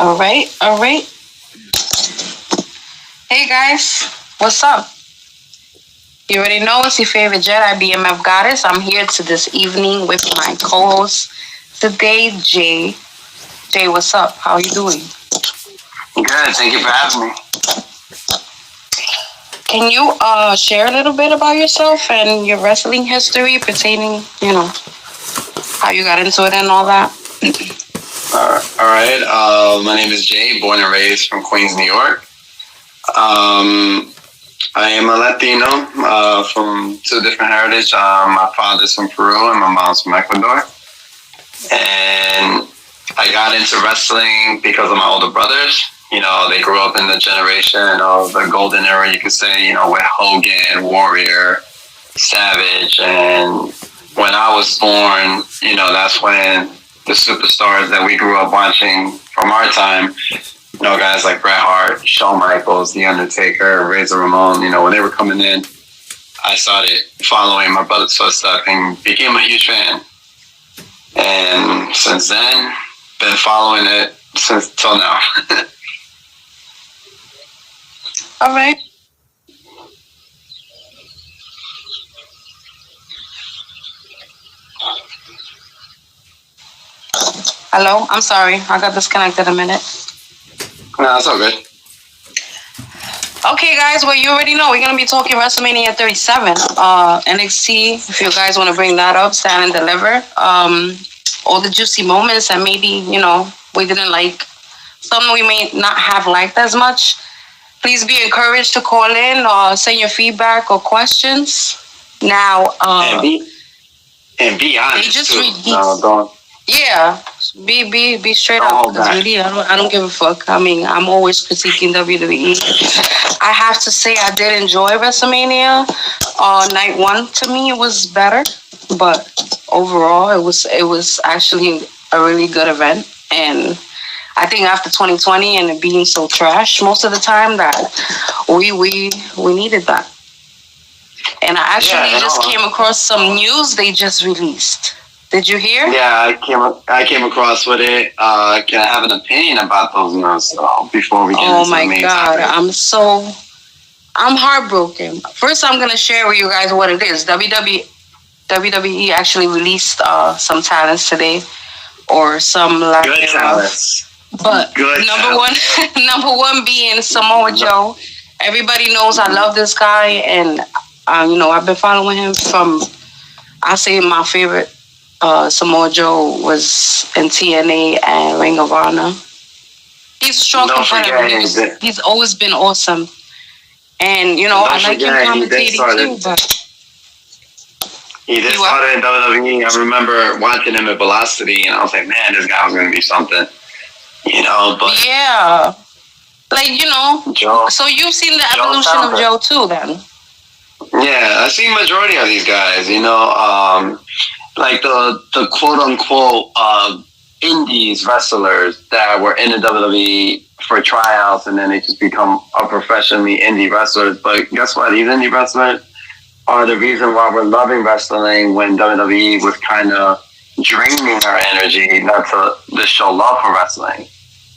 All right, all right. Hey guys, what's up? You already know it's your favorite Jedi BMF goddess. I'm here to this evening with my co-host today, Jay. Jay, what's up? How are you doing? Good. Thank you for having me. Can you share a little bit about yourself and your wrestling history pertaining, how you got into it and all that? All right. My name is Jay, born and raised from Queens, New York. I am a Latino from two different heritage. My father's from Peru and my mom's from Ecuador. And I got into wrestling because of my older brothers. They grew up in the generation of the golden era, you could say, with Hogan, Warrior, Savage. And when I was born, that's when the superstars that we grew up watching from our time, guys like Bret Hart, Shawn Michaels, The Undertaker, Razor Ramon, when they were coming in, I started following my brother's footsteps and became a huge fan. And since then, been following it since till now. All right. Hello? I'm sorry. I got disconnected a minute. No, it's all good. Okay, guys. Well, you already know we're going to be talking WrestleMania 37. NXT, if you guys want to bring that up, stand and deliver. All the juicy moments that maybe, we didn't like. Some we may not have liked as much. Please be encouraged to call in or send your feedback or questions. Now, and be honest. They just too. released. No, don't. Yeah, be straight up. Because really, I don't give a fuck. I mean, I'm always critiquing WWE. I have to say, I did enjoy WrestleMania. Night one to me it was better, but overall, it was actually a really good event. And I think after 2020 and it being so trash most of the time, that we needed that. And I actually just came across some news they just released. Did you hear? Yeah, I came across with it. Can I have an opinion about those news before we get into the main topic? I'm heartbroken. First, I'm gonna share with you guys what it is. WWE actually released some talents today, or some like good talents. But number one being Samoa Joe. Everybody knows I love this guy, and I've been following him from. I say my favorite. Samoa Joe was in TNA and Ring of Honor. He's a strong competitor. He's always been awesome. And, I like him commentating too, but... He did start in WWE. I remember watching him at Velocity, and I was like, man, this guy was going to be something. But... Yeah. Joe, so you've seen the evolution of Joe too, then? Yeah, I've seen majority of these guys, like the quote unquote indies wrestlers that were in the WWE for tryouts, and then they just become a professionally indie wrestlers. But guess what? These indie wrestlers are the reason why we're loving wrestling when WWE was kind of draining our energy not to show love for wrestling.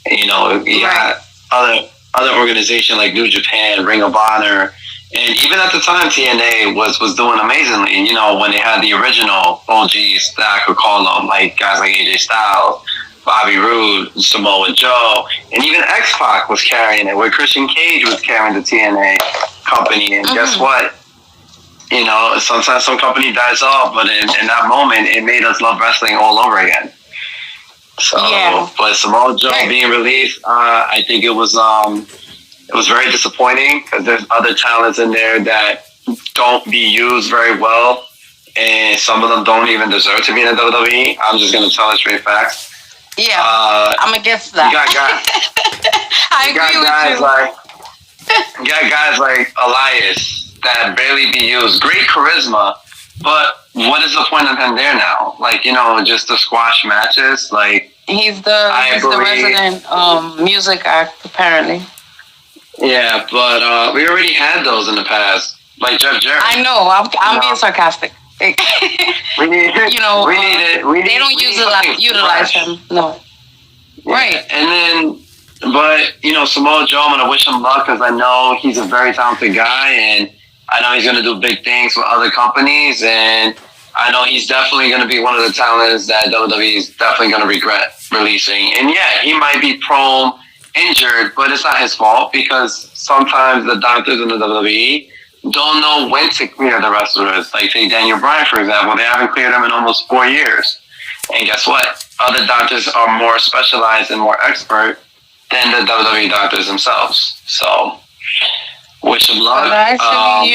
And, you got other organizations like New Japan, Ring of Honor. And even at the time, TNA was doing amazingly. When they had the original OGs that I could call them, like guys like AJ Styles, Bobby Roode, Samoa Joe, and even X-Pac was carrying it, where Christian Cage was carrying the TNA company. And guess what? Sometimes some company dies off, but in that moment, it made us love wrestling all over again. So, but Samoa Joe being released, I think it was very disappointing because there's other talents in there that don't be used very well, and some of them don't even deserve to be in the WWE. I'm just gonna tell it straight facts. Yeah, I'm against that. I agree with you. You got guys like Elias that barely be used. Great charisma, but what is the point of him there now? Just the squash matches. He's the resident music act apparently. Yeah, but we already had those in the past, like Jeff Jarrett. I know. I'm being sarcastic. We need it. They don't utilize him. No. Yeah. Right. And then But, Samoa Joe, I'm going to wish him luck because I know he's a very talented guy and I know he's going to do big things with other companies. And I know he's definitely going to be one of the talents that WWE is definitely going to regret releasing. And yeah, he might be prone injured, but it's not his fault because sometimes the doctors in the WWE don't know when to clear the wrestlers. Like, say, Daniel Bryan, for example, they haven't cleared him in almost 4 years. And guess what? Other doctors are more specialized and more expert than the WWE doctors themselves. So, wish him luck. But actually,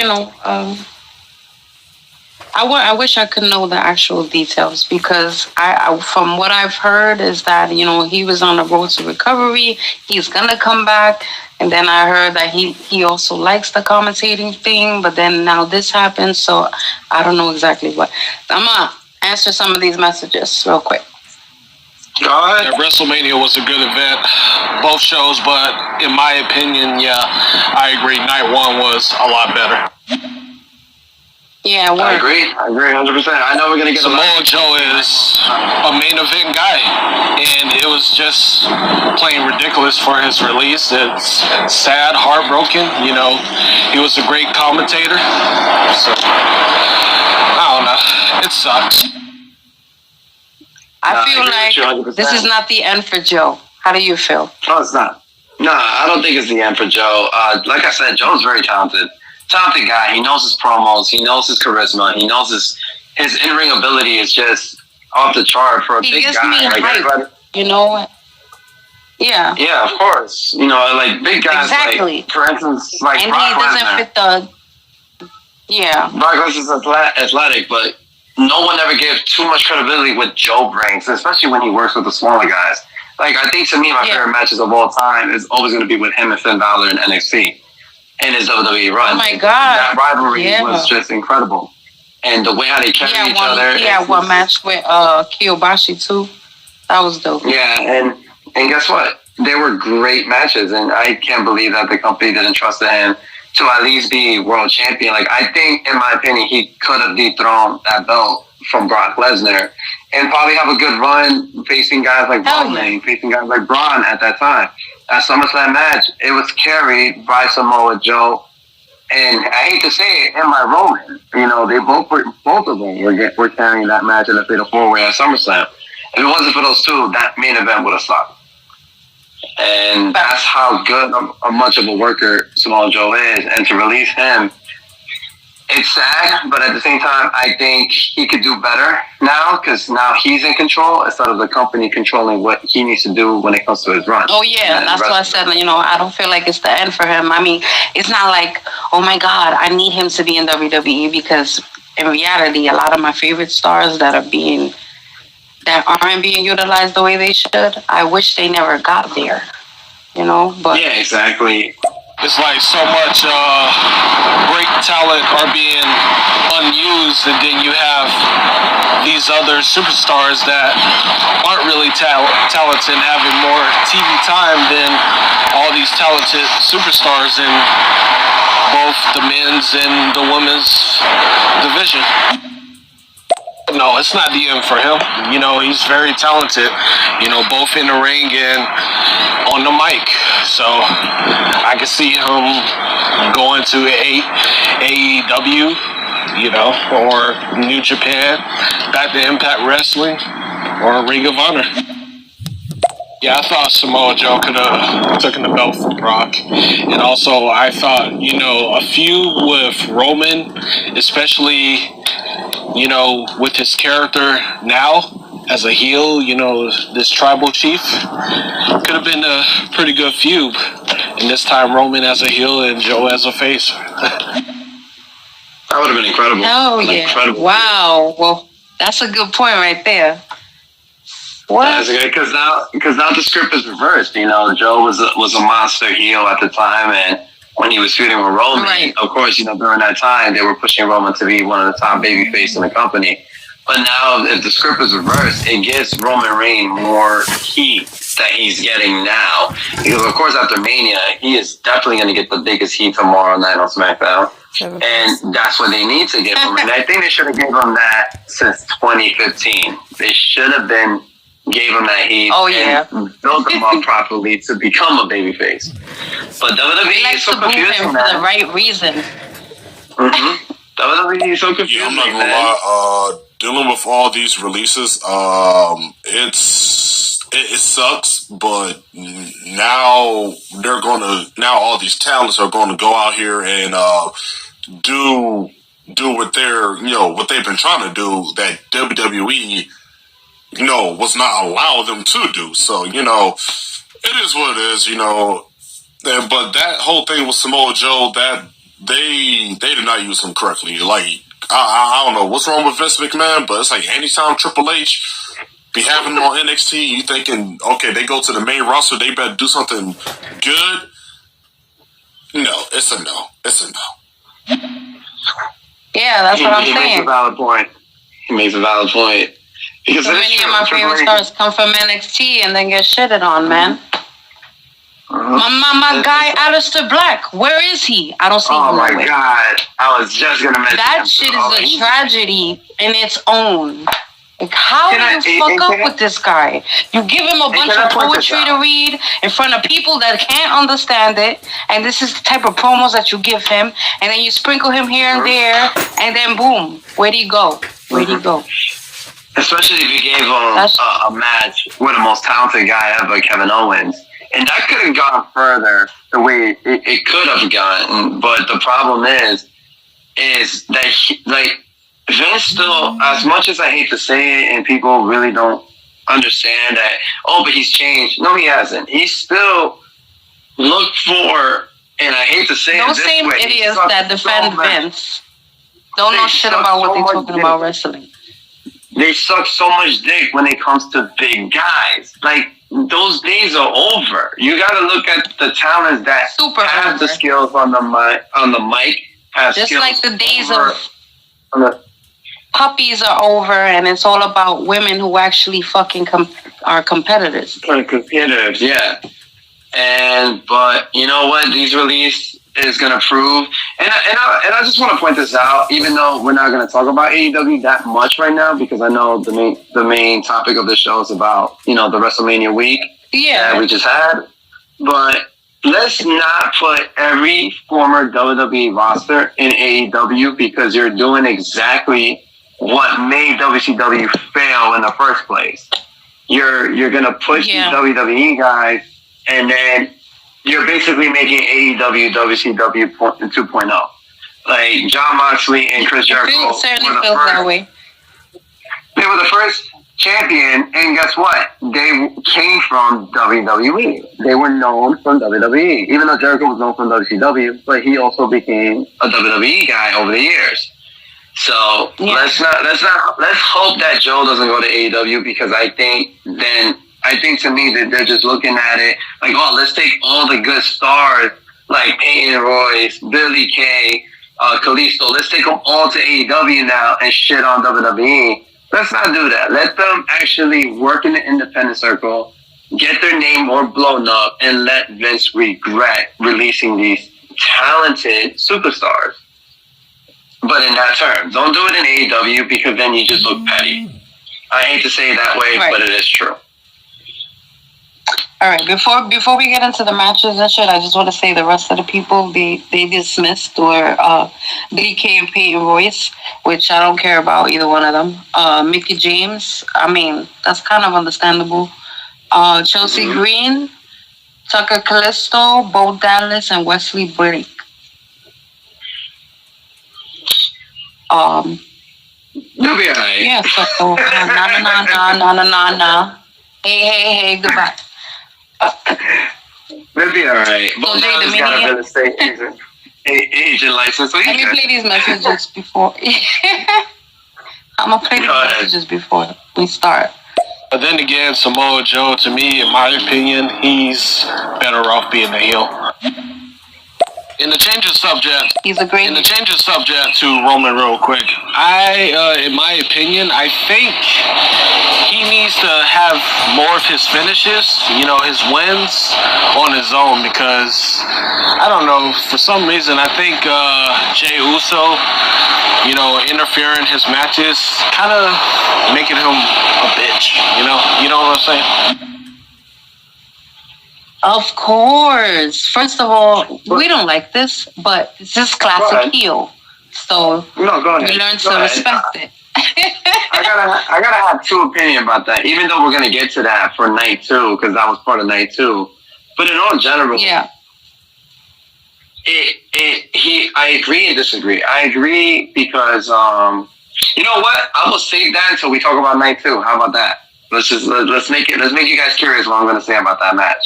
I wish I could know the actual details because I from what I've heard is that he was on the road to recovery. He's gonna come back, and then I heard that he also likes the commentating thing. But then now this happened, so I don't know exactly what. I'm gonna answer some of these messages real quick. Go ahead. Yeah, WrestleMania was a good event, both shows, but in my opinion, yeah, I agree. Night one was a lot better. Yeah, I agree 100%. I know we're going to get Samoa Joe is a main event guy, and it was just plain ridiculous for his release. It's sad, heartbroken. He was a great commentator, so I don't know. It sucks. I feel like this is not the end for Joe. How do you feel? No, it's not. No, I don't think it's the end for Joe. Like I said, Joe's very talented. Talented guy. He knows his promos. He knows his charisma. He knows his in-ring ability is just off the chart for a big guy. He gives me hype. Yeah. Yeah, of course. Like big guys. Exactly. Like, for instance, like and Brock he doesn't Lesnar. fit the. Yeah. Brock Lesnar's athletic, but no one ever gave too much credibility with Joe brings, especially when he works with the smaller guys. Like, I think to me, my favorite matches of all time is always going to be with him and Finn Balor in NXT in his WWE run. Oh my God. That rivalry was just incredible. And the way how they carry each other. He had one match with Kiyobashi too. That was dope. Yeah, and guess what? They were great matches, and I can't believe that the company didn't trust him to at least be world champion. Like, I think, in my opinion, he could have dethroned that belt from Brock Lesnar and probably have a good run facing guys like Roman, facing guys like Braun at that time. That SummerSlam match, it was carried by Samoa Joe, and I hate to say it, and by Roman. They both of them were carrying that match in the Fatal 4-Way at SummerSlam. If it wasn't for those two, that main event would have sucked. And that's how good a much of a worker Samoa Joe is. And to release him, it's sad, but at the same time, I think he could do better now because now he's in control instead of the company controlling what he needs to do when it comes to his run. Oh, yeah. That's what I said. I don't feel like it's the end for him. I mean, it's not like, oh, my God, I need him to be in WWE because in reality, a lot of my favorite stars that aren't being utilized the way they should, I wish they never got there, but yeah, exactly. It's like so much great talent are being unused, and then you have these other superstars that aren't really talented and having more TV time than all these talented superstars in both the men's and the women's division. No, it's not the end for him. He's very talented, both in the ring and on the mic. So I can see him going to AEW, or New Japan, back to Impact Wrestling, or Ring of Honor. Yeah, I thought Samoa Joe could have taken the belt from Brock. And also, I thought, a feud with Roman, especially, with his character now as a heel, this tribal chief, could have been a pretty good feud. And this time, Roman as a heel and Joe as a face. That would have been incredible. Oh, yeah. Incredible. Wow. Well, that's a good point right there. What? Because now the script is reversed. Joe was a monster heel at the time, and when he was feuding with Roman, of course, during that time they were pushing Roman to be one of the top babyface in the company. But now, if the script is reversed, it gives Roman Reigns more heat that he's getting now. Because of course, after Mania, he is definitely going to get the biggest heat tomorrow night on SmackDown. And that's what they need to give him. And I think they should have given him that since 2015. They should have been gave him that heat. Oh, yeah. And built him up properly to become a babyface. But WWE is so confusing, for the right reason. WWE is so confusing. Yeah, I'm not gonna lie. Dealing with all these releases, it sucks. But now all these talents are going to go out here and do what what they've been trying to do that WWE was not allowing them to do. So it is what it is. But that whole thing with Samoa Joe, that they did not use him correctly. Like I don't know what's wrong with Vince McMahon, but it's like anytime Triple H be having him on NXT, you thinking, okay, they go to the main roster, they better do something good. No, it's a no. It's a no. Yeah, that's what I'm saying. He makes a valid point. Because so many of my favorite stars come from NXT and then get shitted on, man. My guy, Aleister Black, where is he? I don't see him. Oh my God. I was just going to mention that shit is a tragedy in its own. Like, how do you fuck up with this guy? You give him a bunch of poetry to read in front of people that can't understand it, and this is the type of promos that you give him, and then you sprinkle him here and there, and then boom, where'd he go? Where'd he go? Especially if you gave him a match with the most talented guy ever, Kevin Owens. And that could have gone further the way it could have gone. But the problem is that Vince still, as much as I hate to say it, and people really don't understand that, oh, but he's changed. No, he hasn't. He's still looked for, and I hate to say it this way. Those same idiots that defend Vince don't know shit about what they're talking about wrestling. They suck so much dick when it comes to big guys. Like, those days are over. You got to look at the talents that have the skills on the mic. Just like the days of puppies are over, and it's all about women who actually fucking are competitors. Competitors, yeah. But you know what? These release is going to prove, and I just want to point this out, even though we're not going to talk about AEW that much right now, because I know the main topic of the show is about the WrestleMania week that we just had. But let's not put every former WWE roster in AEW, because you're doing exactly what made WCW fail in the first place. You're going to push these WWE guys, and then you're basically making AEW WCW 2.0. Like Jon Moxley and Chris Jericho were that way. They were the first champion, and guess what? They came from WWE. They were known from WWE, even though Jericho was known from WCW, but he also became a WWE guy over the years. So let's hope that Joe doesn't go to AEW, because I think to me that they're just looking at it like, oh, let's take all the good stars like Peyton Royce, Billy Kay, Kalisto. Let's take them all to AEW now and shit on WWE. Let's not do that. Let them actually work in the independent circle, get their name more blown up, and let Vince regret releasing these talented superstars. But in that term, don't do it in AEW, because then you just look petty. I hate to say it that way, but it is true. All right, before we get into the matches and shit, I just want to say the rest of the people they dismissed were Billy Kay and Peyton Royce, which I don't care about either one of them. Mickie James, I mean, that's kind of understandable. Chelsea Green, Tucker Kalisto, Bo Dallas, and Wesley Blake. You'll be alright. Yeah, so nah. Hey, goodbye. They'll be alright. Bo Dallas got a real estate agent license. Let me play these messages before. I'm gonna play these messages before we start. But then again, Samoa Joe, to me, in my opinion, he's better off being a heel. In the change of subject, to Roman real quick, in my opinion, I think he needs to have have more of his finishes, his wins on his own, because I don't know, for some reason I think Jey Uso, interfering in his matches, kind of making him a bitch. You know what I'm saying? Of course. First of all, we don't like this, but this is classic heel. So no, go ahead. we learn to respect it. I gotta have two opinions about that. Even though we're gonna get to that for night 2, because that was part of night 2. But in all general, yeah, I agree and disagree. I agree because you know what? I will save that until we talk about night 2. How about that? Let's make you guys curious what I'm gonna say about that match.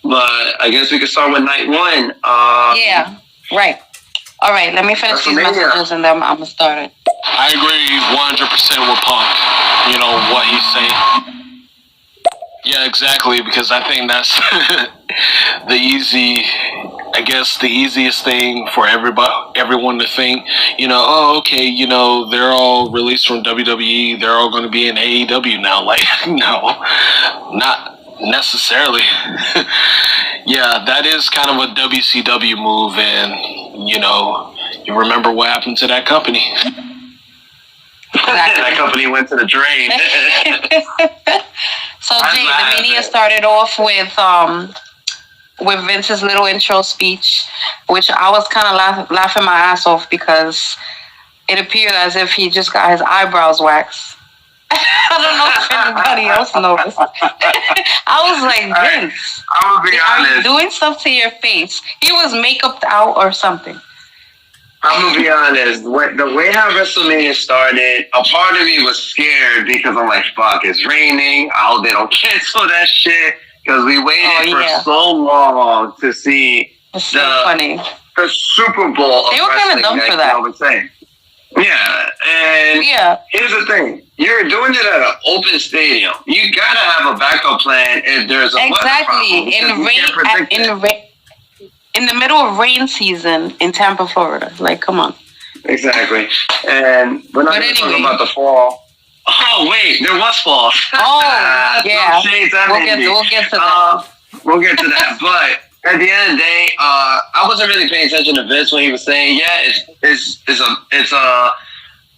But I guess we could start with night 1. Yeah, right. All right, let me finish these messages and then I'm going to start it. I agree 100% with Punk, what he's saying. Yeah, exactly, because I think that's the easiest thing for everyone to think, okay, they're all released from WWE, they're all going to be in AEW now. Like, no, not necessarily. Yeah, that is kind of a WCW move, and you remember what happened to that company. Exactly. That company went to the drain. So Jay, the Mania started off with Vince's little intro speech, which I was kind of laughing my ass off because it appeared as if he just got his eyebrows waxed. I don't know if anybody else noticed. I was like, Vince, I'm gonna be honest. Are you doing stuff to your face? He was makeuped out or something. I'm gonna be honest. The way how WrestleMania started, a part of me was scared because I'm like, fuck, it's raining. I hope they don't cancel that shit, because we waited for so long to see funny. The Super Bowl. They were kind of dumb for that. Yeah, and here's the thing. You're doing it at an open stadium. You gotta have a backup plan if there's a weather problem. In the middle of rain season in Tampa, Florida. Like, come on. Exactly. And we're not even talking about the fall. Oh, wait, there was fall. Oh, yeah. We'll get to that. We'll get to that. But at the end of the day, I wasn't really paying attention to Vince when he was saying, it's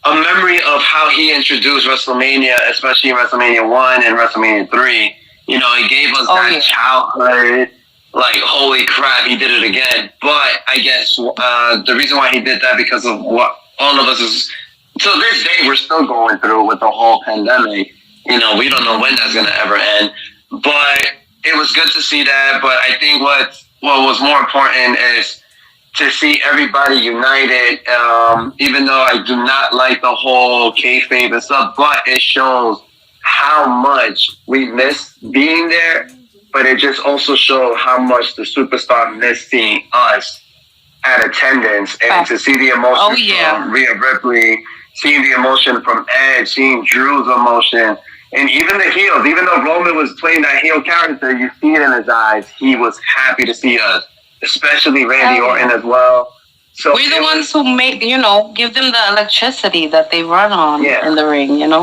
a memory of how he introduced WrestleMania, especially WrestleMania 1 and WrestleMania 3. He gave us that childhood, like, holy crap, he did it again. But I guess the reason why he did that, because of what all of us is, to this day, we're still going through with the whole pandemic. We don't know when that's going to ever end. But it was good to see that. But I think what was more important is to see everybody united, even though I do not like the whole kayfabe and stuff, but it shows how much we miss being there, but it just also showed how much the superstar missed seeing us at attendance, and to see the emotion from Rhea Ripley, seeing the emotion from Edge, seeing Drew's emotion, and even the heels. Even though Roman was playing that heel character, you see it in his eyes. He was happy to see us, especially Randy Orton as well. So we're the ones who make, give them the electricity that they run on in the ring, And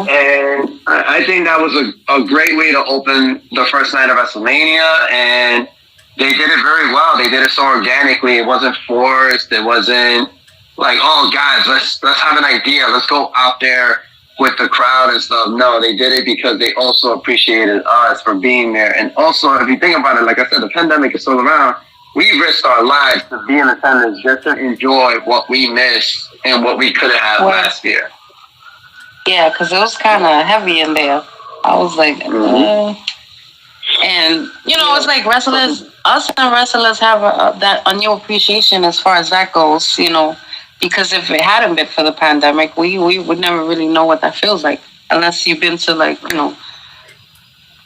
I think that was a great way to open the first night of WrestleMania, and they did it very well. They did it so organically. It wasn't forced. It wasn't like, oh, guys, let's have an idea. Let's go out there with the crowd and stuff. No, they did it because they also appreciated us for being there. And also, if you think about it, like I said, the pandemic is still around. We risked our lives to be in attendance just to enjoy what we missed and what we could have had last year. Yeah, because it was kind of heavy in there. I was like, and it's like us and wrestlers have a new appreciation as far as that goes. Because if it hadn't been for the pandemic, we would never really know what that feels like, unless you've been to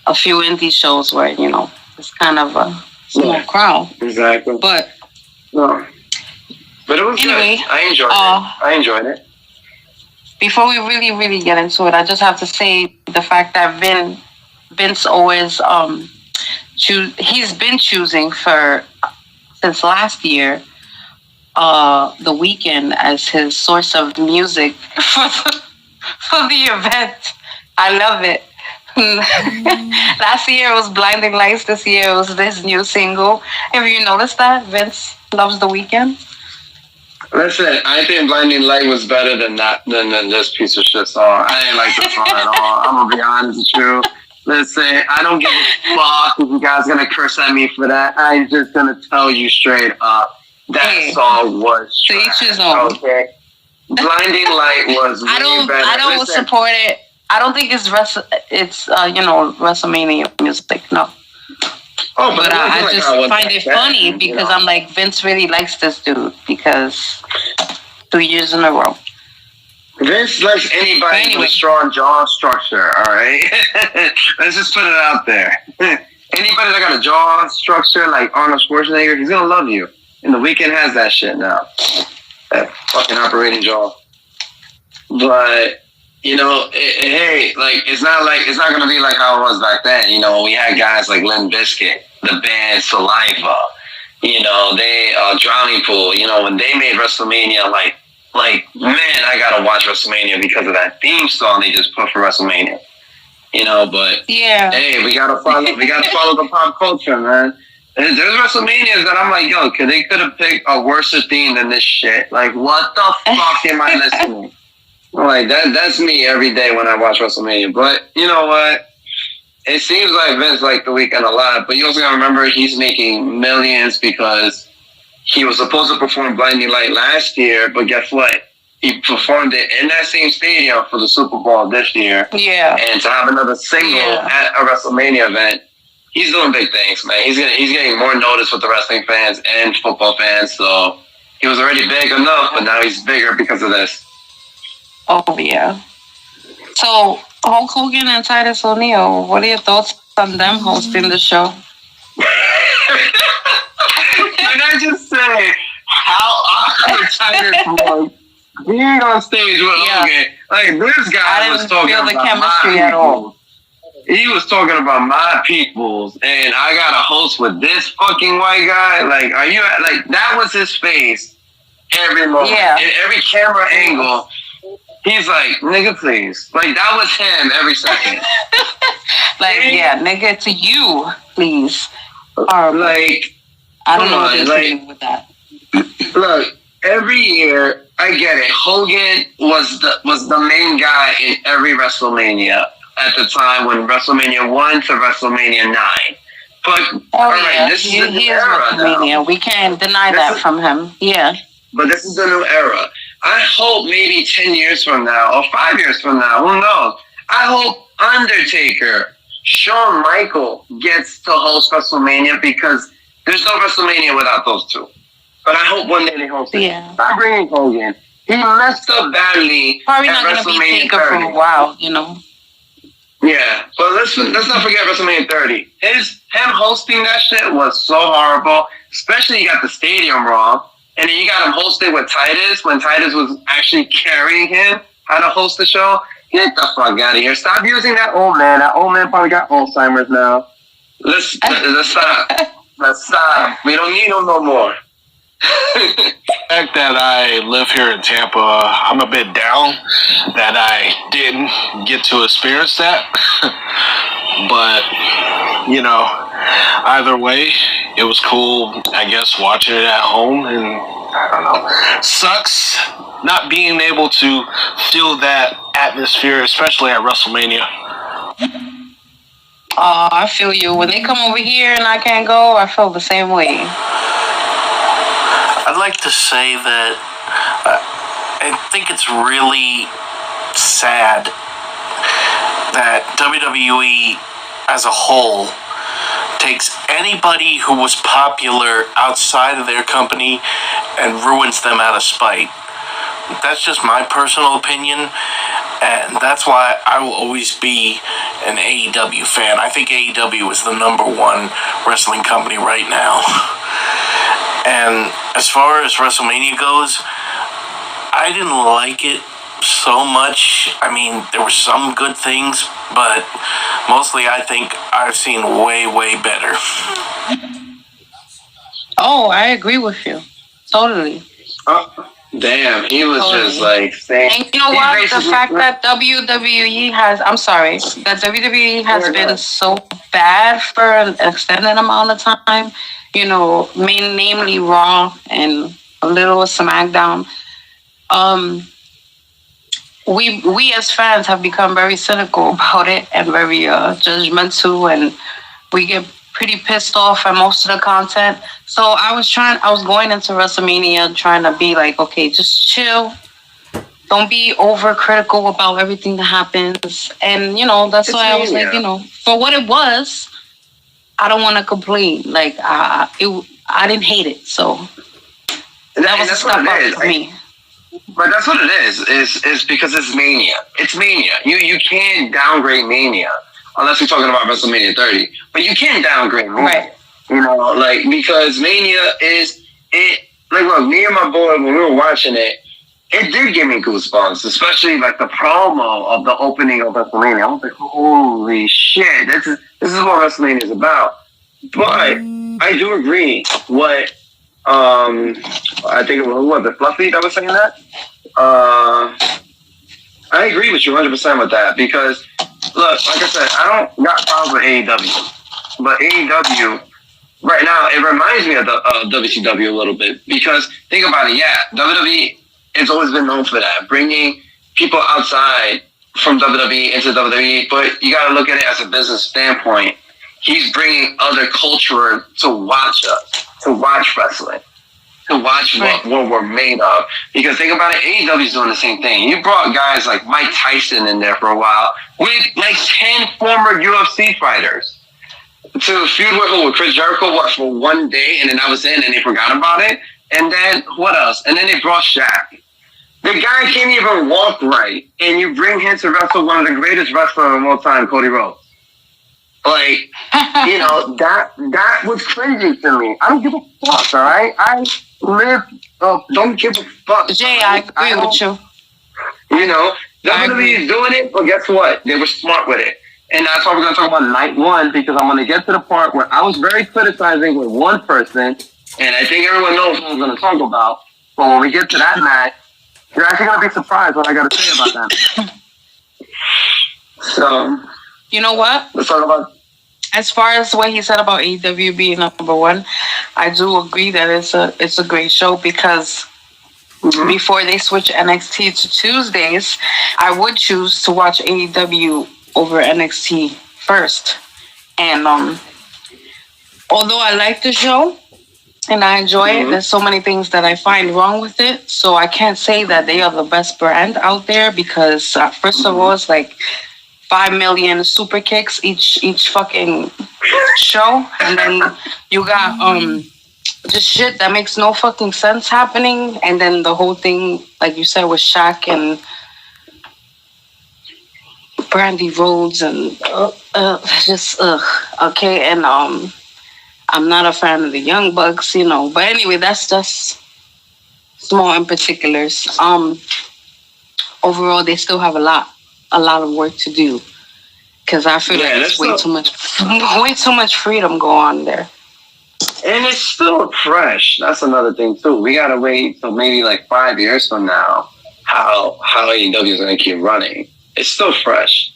a few indie shows where it's kind of a small crowd. Exactly. But it was anyway, good. I enjoyed it. Before we really, really get into it, I just have to say the fact that Vince always he's been choosing since last year The Weeknd as his source of music for the event. I love it. Last year it was Blinding Lights. This year it was this new single. Have you noticed that Vince loves The Weeknd? Listen, I think Blinding Light was better than that than this piece of shit song. I didn't like this song at all. I'm gonna be honest with you. Listen, I don't give a fuck if you guys gonna curse at me for that. I'm just gonna tell you straight up that song was trash. Okay. Blinding Light was way better. I don't support it. I don't think it's WrestleMania music. No. Oh, but I just find it funny because I'm like, Vince really likes this dude because 2 years in a row. Vince likes anybody with a strong jaw structure, all right? Let's just put it out there. Anybody that got a jaw structure like Arnold Schwarzenegger, he's going to love you. And The Weeknd has that shit now. That fucking operating jaw. But, hey, like, it's not going to be like how it was back then. We had guys like Limp Bizkit, the band Saliva, they, Drowning Pool, when they made WrestleMania, like, man, I gotta watch WrestleMania because of that theme song they just put for WrestleMania. But yeah, hey, we gotta follow the pop culture, man. There's WrestleManias that I'm like, yo, they could have picked a worse theme than this shit. Like, what the fuck am I listening? Like that's me every day when I watch WrestleMania. But you know what? It seems like Vince liked The Weeknd a lot, but you also gotta remember he's making millions because he was supposed to perform Blinding Light last year, but guess what? He performed it in that same stadium for the Super Bowl this year. Yeah. And to have another single at a WrestleMania event, he's doing big things, man. He's getting more notice with the wrestling fans and football fans. So he was already big enough, but now he's bigger because of this. Oh, yeah. So Hulk Hogan and Titus O'Neil, what are your thoughts on them hosting the show? Can I just say how awkward Titus was being on stage with Hogan? Like, this guy was talking about the chemistry at all. He was talking about my peoples, and I got a host with this fucking white guy. Like, are you like that was his face every moment, in every camera angle. He's like, nigga, please. Like, that was him every second. Nigga, to you, please. Like, I don't know what they're doing with that. Look, every year, I get it. Hogan was the main guy in every WrestleMania at the time when WrestleMania 1 to WrestleMania 9. But, this is a new era now. We can't deny that from him. Yeah. But this is a new era. I hope maybe 10 years from now or 5 years from now, who knows? I hope Undertaker, Shawn Michaels gets to host WrestleMania because there's no WrestleMania without those two. But I hope one day they host it. Yeah. Stop bringing Hogan. He messed up badly. Probably not going to be Taker for a while, Yeah, but let's not forget WrestleMania 30. Him hosting that shit was so horrible. Especially you got the stadium wrong. And then you got him hosted with Titus when Titus was actually carrying him how to host the show. Get the fuck out of here. Stop using that old man. That old man probably got Alzheimer's now. Let's stop. Let's stop. We don't need him no more. The fact that I live here in Tampa, I'm a bit down that I didn't get to experience that. But, either way, it was cool, I guess, watching it at home. And I don't know. Sucks not being able to feel that atmosphere, especially at WrestleMania. I feel you. When they come over here and I can't go, I feel the same way. I'd like to say that I think it's really sad that WWE as a whole takes anybody who was popular outside of their company and ruins them out of spite. That's just my personal opinion, and that's why I will always be an AEW fan. I think AEW is the number one wrestling company right now. And as far as WrestleMania goes, I didn't like it so much. I mean, there were some good things, but mostly I think I've seen way, way better. Oh, I agree with you. Totally. Damn, he was just like saying. And you know what? The fact that WWE has, I'm sorry, that WWE has been so bad for an extended amount of time, you know, namely Raw and a little of SmackDown. Um, we as fans have become very cynical about it and very judgmental, and we get pretty pissed off at most of the content. So I was going into WrestleMania trying to be like, okay, just chill. Don't be overcritical about everything that happens. And, you know, that's why I was like, you know, for what it was, I don't want to complain. Like, I didn't hate it. So that was a step up for me. But that's what it is because it's Mania. It's Mania. You can't downgrade Mania unless we're talking about WrestleMania 30. But you can't downgrade Mania. Right. You know, like, because Mania is it. Like, look, me and my boy, when we were watching it, it did give me goosebumps, especially like the promo of the opening of WrestleMania. I was like, holy shit, this is what WrestleMania is about. But I do agree what I think it was the Fluffy that was saying that. I agree with you 100% with that because look, like I said, I don't got problems with AEW, but AEW right now it reminds me of the WCW a little bit because think about it, yeah, WWE. It's always been known for that, bringing people outside from WWE into WWE. But you got to look at it as a business standpoint. He's bringing other culture to watch us, to watch wrestling, to watch what we're made of. Because think about it, AEW's doing the same thing. You brought guys like Mike Tyson in there for a while with like 10 former UFC fighters to feud with Chris Jericho for one day, and then that was it, and they forgot about it. And then what else? And then they brought Shaq. The guy can't even walk right, and you bring him to wrestle one of the greatest wrestlers of all time, Cody Rhodes. Like, you know, that was crazy to me. I don't give a fuck, all right? I don't give a fuck. Jay, I agree with you. You know, WWE is doing it, but guess what? They were smart with it. And that's why we're going to talk about night one, because I'm going to get to the part where I was very criticizing with one person, and I think everyone knows what I'm going to talk about. But when we get to that match, you're actually going to be surprised what I got to say about that. So, you know what? Let's talk about. As far as what he said about AEW being number one, I do agree that it's a great show because before they switch NXT to Tuesdays, I would choose to watch AEW over NXT first. And although I like the show and I enjoy it, there's so many things that I find wrong with it. So I can't say that they are the best brand out there because first of all, it's like 5 million super kicks each fucking show, and then you got just shit that makes no fucking sense happening, and then the whole thing, like you said, with Shaq and Brandy Rhodes and okay, and I'm not a fan of the Young Bucks, you know, but anyway, that's just small in particulars. Overall, they still have a lot of work to do because I feel like it's way too much freedom go on there. And it's still fresh. That's another thing too. We gotta wait till maybe like 5 years from now how AEW is gonna keep running. It's still fresh,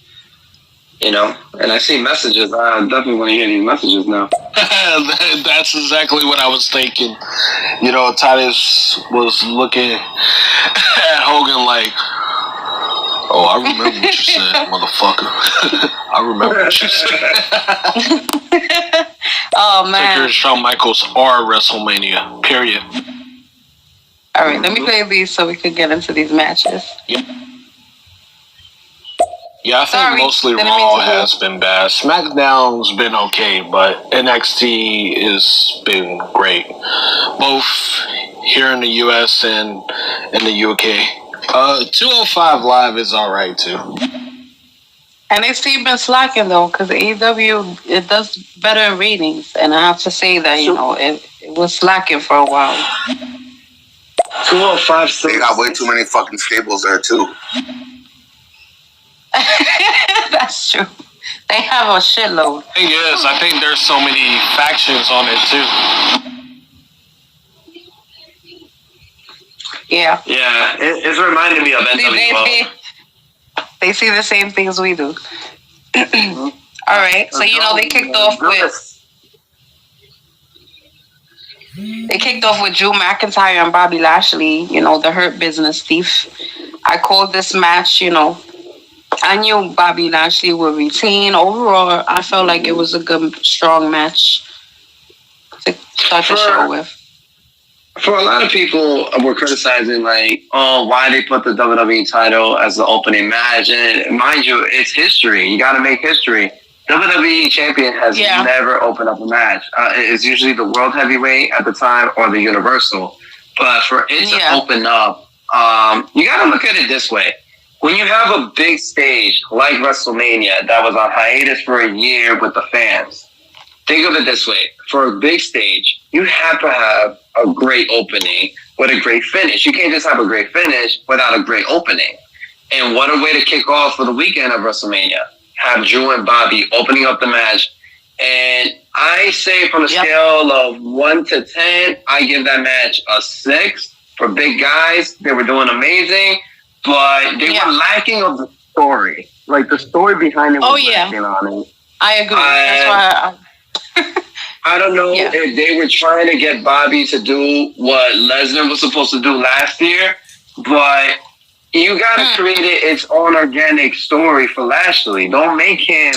you know. And I see messages. I definitely want to hear these messages now. That's exactly what I was thinking. You know, Titus was looking at Hogan like, "Oh, I remember what you said, motherfucker. I remember what you said." Oh, man. Taker, Shawn Michaels are WrestleMania, period. All right, let me play these so we can get into these matches. Yep. Yeah, I think mostly Raw has been bad. SmackDown's been okay, but NXT has been great. Both here in the US and in the UK. 205 Live is alright too. NXT been slacking though, because AEW, it does better in ratings, and I have to say that, you know, it was slacking for a while. 205. They got way too many fucking stables there too. That's true. They have a shitload. Thing is, I think there's so many factions on it too. Yeah. Yeah, it's reminding me of NWO. They see the same things we do. All right. So they kicked off with Drew McIntyre and Bobby Lashley. The Hurt Business, Steve. I called this match. I knew Bobby Lashley would retain. Overall, I felt like it was a good, strong match to start the show with. For a lot of people, were criticizing why they put the WWE title as the opening match. And mind you, it's history. You got to make history. WWE champion has never opened up a match. It's usually the World Heavyweight at the time or the Universal. But for it to open up, you got to look at it this way. When you have a big stage like WrestleMania that was on hiatus for a year with the fans, think of it this way. For a big stage, you have to have a great opening with a great finish. You can't just have a great finish without a great opening. And what a way to kick off for the weekend of WrestleMania. Have Drew and Bobby opening up the match. And I say from a scale of 1 to 10, I give that match a 6. For big guys, they were doing amazing, but they were lacking of the story. Like, the story behind it was lacking on it. I agree. That's why I don't know if they were trying to get Bobby to do what Lesnar was supposed to do last year, but you got to create its own organic story for Lashley. Don't make him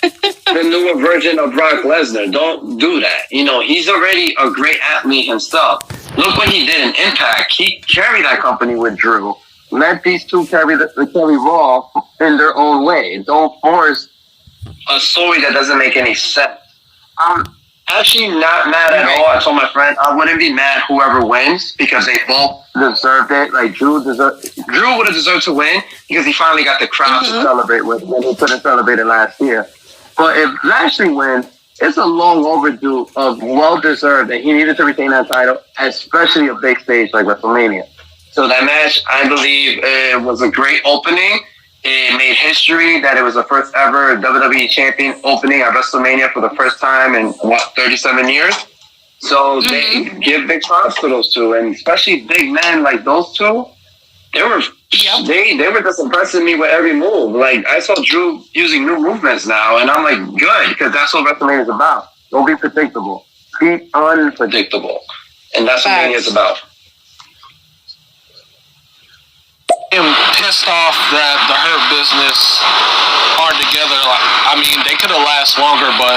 the newer version of Brock Lesnar. Don't do that. He's already a great athlete himself. Look what he did in Impact. He carried that company with Drew. Let these two carry Raw in their own way. Don't force a story that doesn't make any sense. I'm actually not mad at all. I told my friend I wouldn't be mad whoever wins because they both deserved it. Like Drew would have deserved to win because he finally got the crowd to celebrate with when he couldn't celebrate it last year. But if Lashley wins, it's a long overdue of well deserved that he needed to retain that title, especially a big stage like WrestleMania. So that match, I believe, was a great opening. It made history that it was the first ever WWE champion opening at WrestleMania for the first time in 37 years. So they give big props to those two, and especially big men like those two. They were just impressing me with every move. Like I saw Drew using new movements now, and I'm like, good, because that's what WrestleMania is about. Don't be predictable. Be unpredictable, and that's what Mania is about. I'm pissed off that the Hurt Business aren't together. I mean, they could have lasted longer, but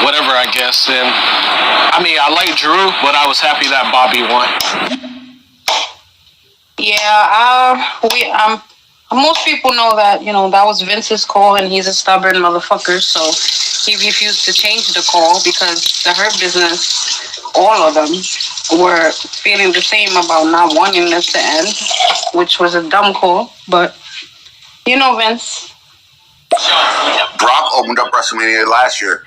whatever, I guess. And I mean, I like Drew, but I was happy that Bobby won. Yeah, most people know that, that was Vince's call, and he's a stubborn motherfucker, so he refused to change the call because the Hurt Business, all of them, were feeling the same about not wanting this to end, which was a dumb call, but, Vince. Brock opened up WrestleMania last year.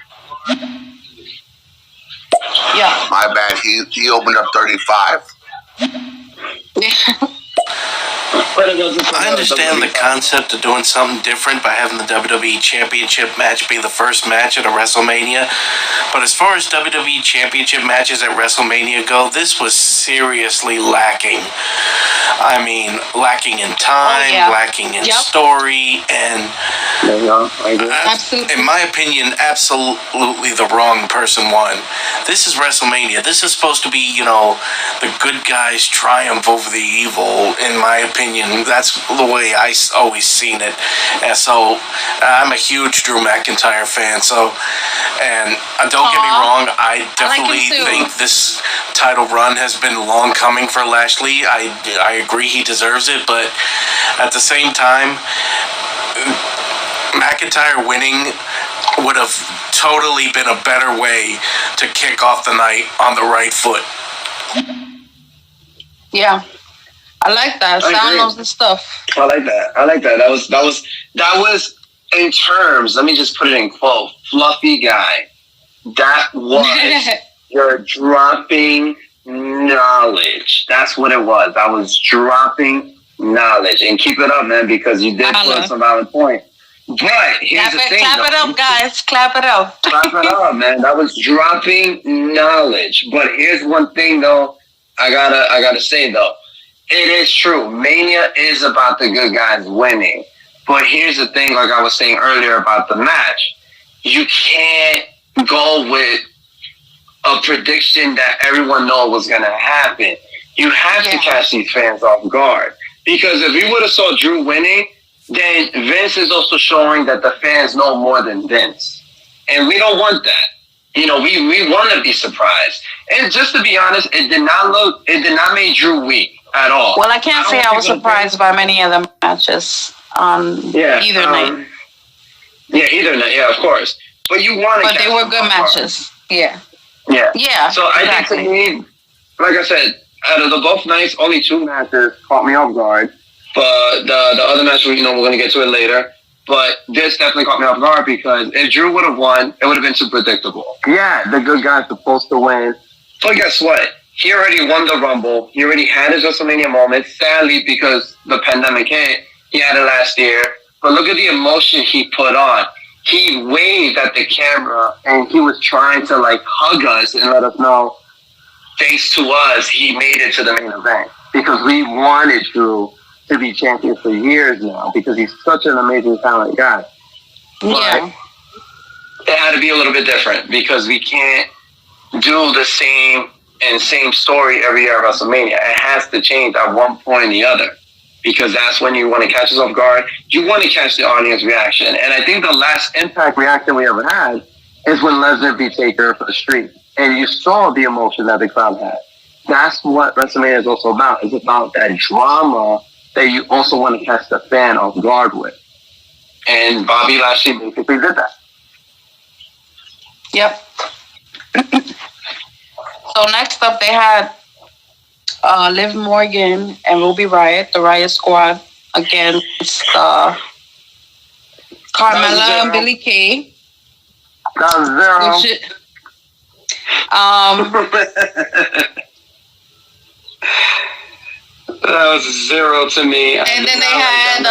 Yeah. My bad. He opened up 35. I understand the concept of doing something different by having the WWE Championship match be the first match at a WrestleMania, but as far as WWE Championship matches at WrestleMania go, this was seriously lacking. I mean, lacking in time, lacking in story, and in my opinion, absolutely the wrong person won. This is WrestleMania. This is supposed to be, the good guys triumph over the evil, in my opinion. That's the way I always seen it. And so I'm a huge Drew McIntyre fan. And don't get me wrong, I definitely think this title run has been long coming for Lashley. I agree he deserves it, but at the same time, McIntyre winning would have totally been a better way to kick off the night on the right foot. Yeah. I like that. Sound knows the stuff. I like that. That was in terms, let me just put it in quote, fluffy guy. That was your dropping knowledge. That's what it was. I was dropping knowledge. And keep it up, man, because you did put some valid point. But here's the thing. Clap it up, guys. Clap it up. Clap it up, man. That was dropping knowledge. But here's one thing, though. I gotta say though, it is true. Mania is about the good guys winning. But here's the thing, like I was saying earlier about the match, you can't go with a prediction that everyone knows was gonna happen. You have to catch these fans off guard. Because if we would have saw Drew winning, then Vince is also showing that the fans know more than Vince. And we don't want that. You know, we want to be surprised. And just to be honest, it did not make Drew weak at all. Well, I can't say I was surprised by many of the matches on either night. Yeah, either night. Yeah, of course. But you want to. But they were good matches. Yeah. Yeah. Yeah. So I think to me, like I said, out of the both nights, only 2 matches caught me off guard. But the other match, you know, we're going to get to it later. But this definitely caught me off guard because if Drew would have won, it would have been too predictable. Yeah, the good guy's supposed to win. But guess what? He already won the Rumble. He already had his WrestleMania moment. Sadly, because the pandemic hit, he had it last year. But look at the emotion he put on. He waved at the camera and he was trying to like hug us and let us know, thanks to us, he made it to the main event. Because we wanted Drew to be champion for years now because he's such an amazing talent guy. But it had to be a little bit different because we can't do the same story every year at WrestleMania. It has to change at one point or the other because that's when you want to catch us off guard. You want to catch the audience reaction. And I think the last Impact reaction we ever had is when Lesnar beat Taker for the streak. And you saw the emotion that the crowd had. That's what WrestleMania is also about. It's about that drama that you also want to catch the fan off guard with. And Bobby Lashley basically did that. Yep. So next up, they had Liv Morgan and Ruby Riott, the Riott Squad, against Carmella and Billie Kay. That was 0. That was 0 to me. And then they had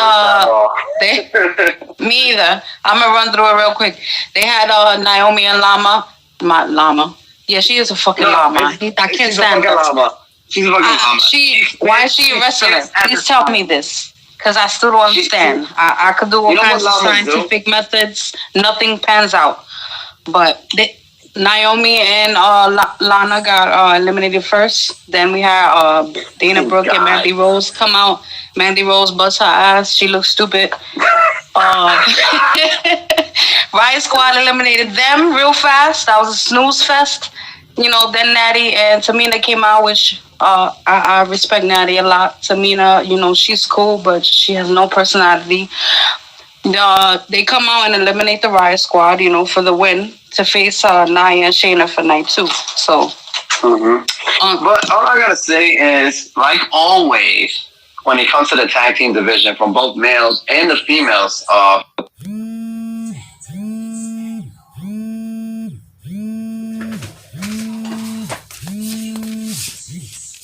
me either. I'm gonna run through it real quick. They had Naomi and Llama. Yeah, she is a fucking llama. I can't stand her. She's a fucking llama. Why is she a wrestler? Please tell me this, because I still don't understand. I could do all kinds of scientific methods. Nothing pans out. But Naomi and Lana got eliminated first. Then we had Dana Brooke and Mandy Rose come out. Mandy Rose busts her ass. She looks stupid. Riott Squad eliminated them real fast. That was a snooze fest. You know, then Natty and Tamina came out, which I respect Natty a lot. Tamina, you know, she's cool, but she has no personality. They come out and eliminate the Riott Squad, you know, for the win to face Nia and Shayna for night 2. So, but all I gotta say is, like always, when it comes to the tag team division from both males and the females,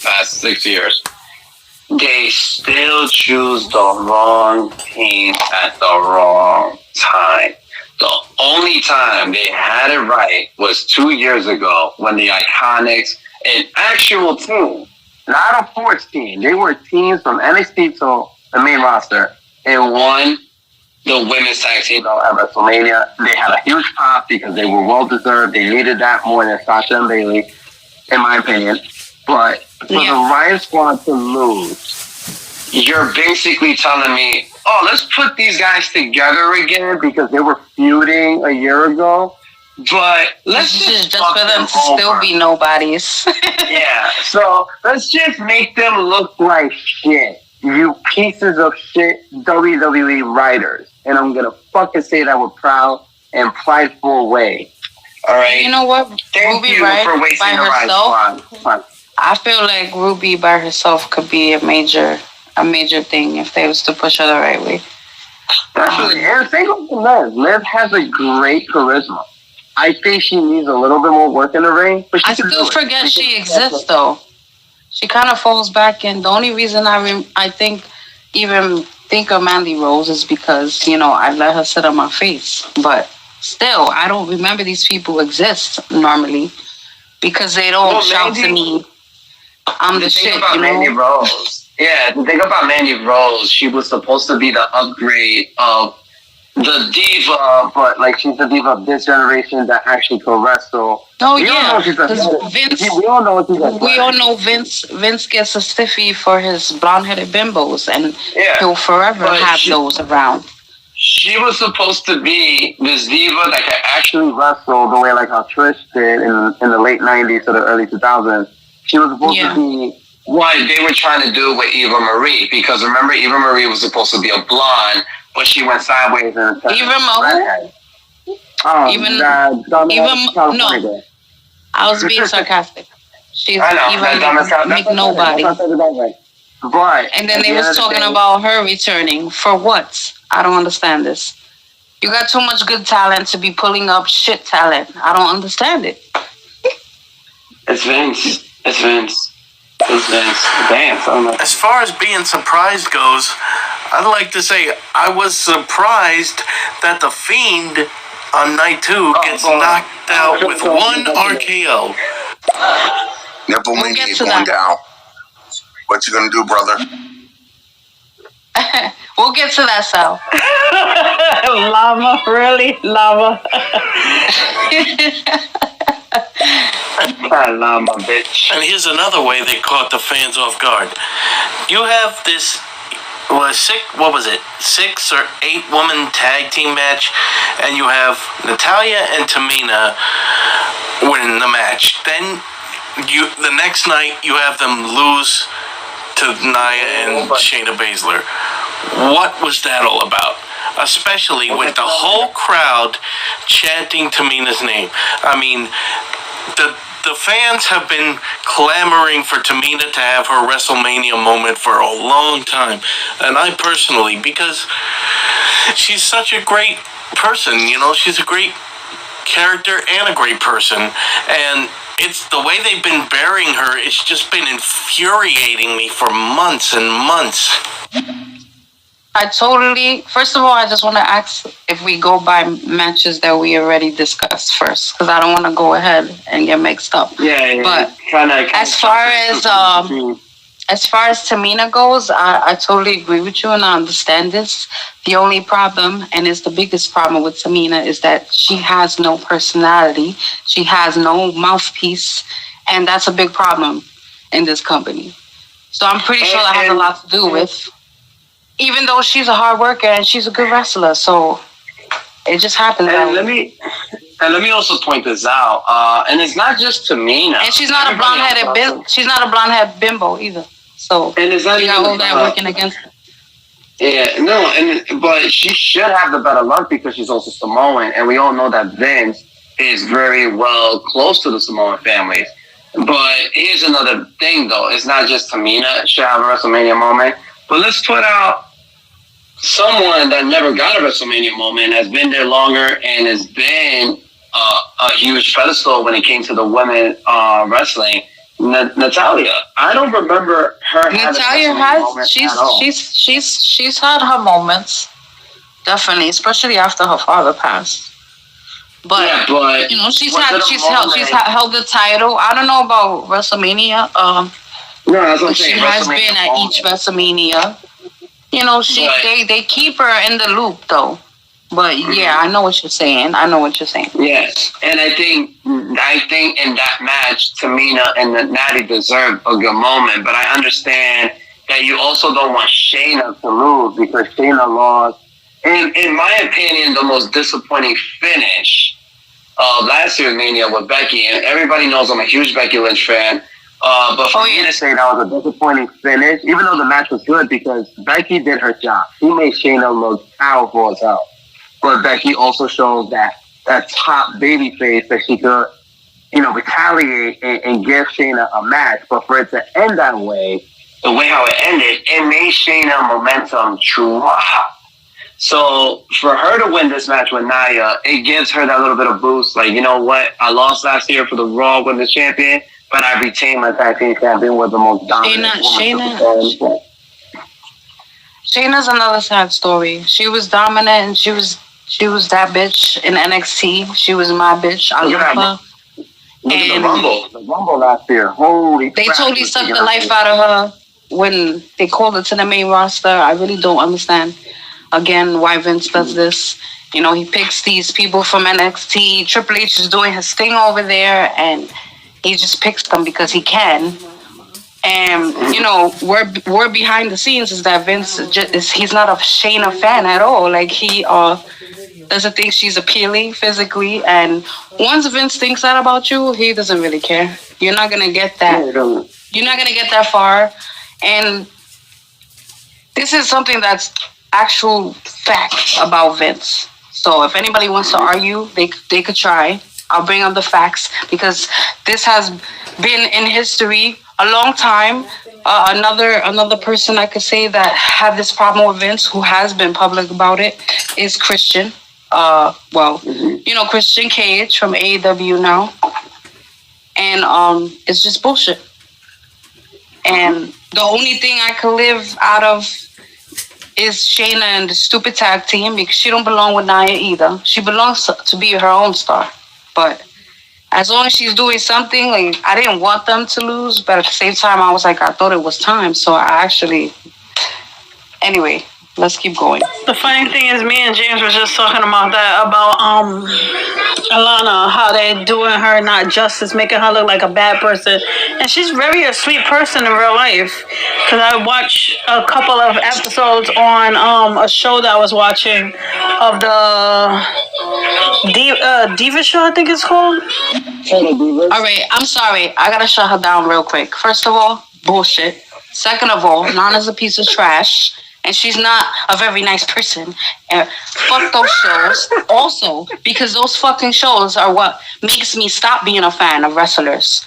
past 6 years, they still choose the wrong team at the wrong time. The only time they had it right was 2 years ago when the Iconics, an actual team, not a sports team, they were teams from NXT to the main roster, and won the women's tag team at WrestleMania. They had a huge pop because they were well deserved. They needed that more than Sasha and Bayley, in my opinion. But for the Riott Squad to lose, you're basically telling me, oh, let's put these guys together again because they were feuding a year ago. But let's just for them to still be nobodies. Yeah, so let's just make them look like shit. You pieces of shit WWE writers. And I'm going to fucking say that with proud and prideful way. All right? You know what? Thank Ruby you for wasting the Riott Squad. I feel like Ruby by herself could be a major thing if they was to push her the right way. Definitely. And think of Liv. Liv has a great charisma. I think she needs a little bit more work in the ring. But I still forget she exists, though. She kind of falls back in. The only reason I think of Mandy Rose is because, you know, I let her sit on my face. But still, I don't remember these people exist normally because they don't shout to me. I'm the shit, about Mandy Rose. Yeah, the thing about Mandy Rose, she was supposed to be the upgrade of the diva, but like she's the diva of this generation that actually could wrestle. Oh We all know yeah, she's because Vince. we all know she's We all know Vince gets a stiffy for his blonde-headed bimbos, and Yeah, he'll forever but have those around. she was supposed to be this diva that could actually wrestle the way like how Trish did in the late 90s to the early 2000s. She was supposed to be what they were trying to do with Eva Marie, because remember Eva Marie was supposed to be a blonde, but she went sideways and Even redhead. Oh, even no. I was being sarcastic. She's I know. even make nobody. But And then they was talking about her returning for what? I don't understand this. You got too much good talent to be pulling up shit talent. I don't understand it. It's Vince. It's Vince. It's Vince. Damn. So much. As far as being surprised goes, I'd like to say I was surprised that the Fiend on night 2 gets knocked out with one RKO. Wrestlemania is going down. What you gonna do, brother? We'll get to that, Sal. Llama, really? Llama. Llama, bitch. And here's another way they caught the fans off guard. You have this, what was it, 6 or 8 woman tag team match, and you have Natalya and Tamina winning the match. Then the next night you have them lose to Nia and Shayna Baszler. What was that all about? Especially with the whole crowd chanting Tamina's name. I mean, the fans have been clamoring for Tamina to have her WrestleMania moment for a long time. And I personally, because she's such a great person, she's a great character and a great person. And it's the way they've been burying her. It's just been infuriating me for months and months. First of all, I just want to ask if we go by matches that we already discussed first, because I don't want to go ahead and get mixed up. Yeah. But kinda as far as Tamina goes, I totally agree with you and I understand this. The only problem, and it's the biggest problem with Tamina, is that she has no personality. She has no mouthpiece, and that's a big problem in this company. So I'm pretty sure that has a lot to do with, even though she's a hard worker and she's a good wrestler, so it just happens. And let me also point this out. And it's not just Tamina. And she's not a blonde-headed bimbo either. So and it's not you got all that working against her. Yeah, no, but she should have the better luck because she's also Samoan, and we all know that Vince is very well close to the Samoan families. But here's another thing, though. It's not just Tamina should have a WrestleMania moment, but let's put out someone that never got a WrestleMania moment, has been there longer, and has been a huge pedestal when it came to the women wrestling. Natalya. I don't remember her. Natalya she's had her moments, definitely, especially after her father passed. But she's held the title. I don't know about WrestleMania. That's what I'm she saying. has been at each WrestleMania. They keep her in the loop though. But yeah, I know what you're saying. Yes, and I think in that match, Tamina and Natty deserved a good moment. But I understand that you also don't want Shayna to lose because Shayna lost. And in my opinion, the most disappointing finish of last year's Mania with Becky, and everybody knows I'm a huge Becky Lynch fan. But for me to say that was a disappointing finish, even though the match was good, because Becky did her job. She made Shayna look powerful as hell. But Becky also showed that top baby face that she could, retaliate and give Shayna a match. But for it to end that way, the way how it ended, it made Shayna momentum drop. So for her to win this match with Nia, it gives her that little bit of boost. Like, you know what? I lost last year for the Raw Women's Champion, but I retained my tag team champion with the most dominant woman. Shayna's another sad story. She was dominant and she was that bitch in NXT. She was my bitch. I love her. Look at And the Rumble last year. Holy they crap, totally was sucked taking the life out. out of her when they called her to the main roster. I really don't understand, again, why Vince does this. You know, he picks these people from NXT. Triple H is doing his thing over there, and he just picks them because he can. And you know, we're behind the scenes is that Vince he's not a Shayna fan at all. Like he doesn't think she's appealing physically, and once Vince thinks that about you, he doesn't really care. You're not gonna get that. You're not gonna get that far, and this is something that's actual fact about Vince. So if anybody wants to argue, they could try. I'll bring up the facts because this has been in history a long time. Another person I could say that had this problem with Vince, who has been public about it, is Christian. You know, Christian Cage from AEW now, and it's just bullshit. And the only thing I could live out of is Shayna and the stupid tag team because she don't belong with Nia either. She belongs to be her own star. But as long as she's doing something, like I didn't want them to lose, but at the same time I was like, I thought it was time. So I actually anyway, let's keep going. The funny thing is, me and James were just talking about that, about Alana, how they're doing her not justice, making her look like a bad person, and she's very a sweet person in real life. Because I watched a couple of episodes on a show that I was watching of the Diva show, I think it's called. All right, I'm sorry. I gotta shut her down real quick. First of all, bullshit. Second of all, Nana's a piece of trash. And she's not a very nice person. And fuck those shows. Also, because those fucking shows are what makes me stop being a fan of wrestlers.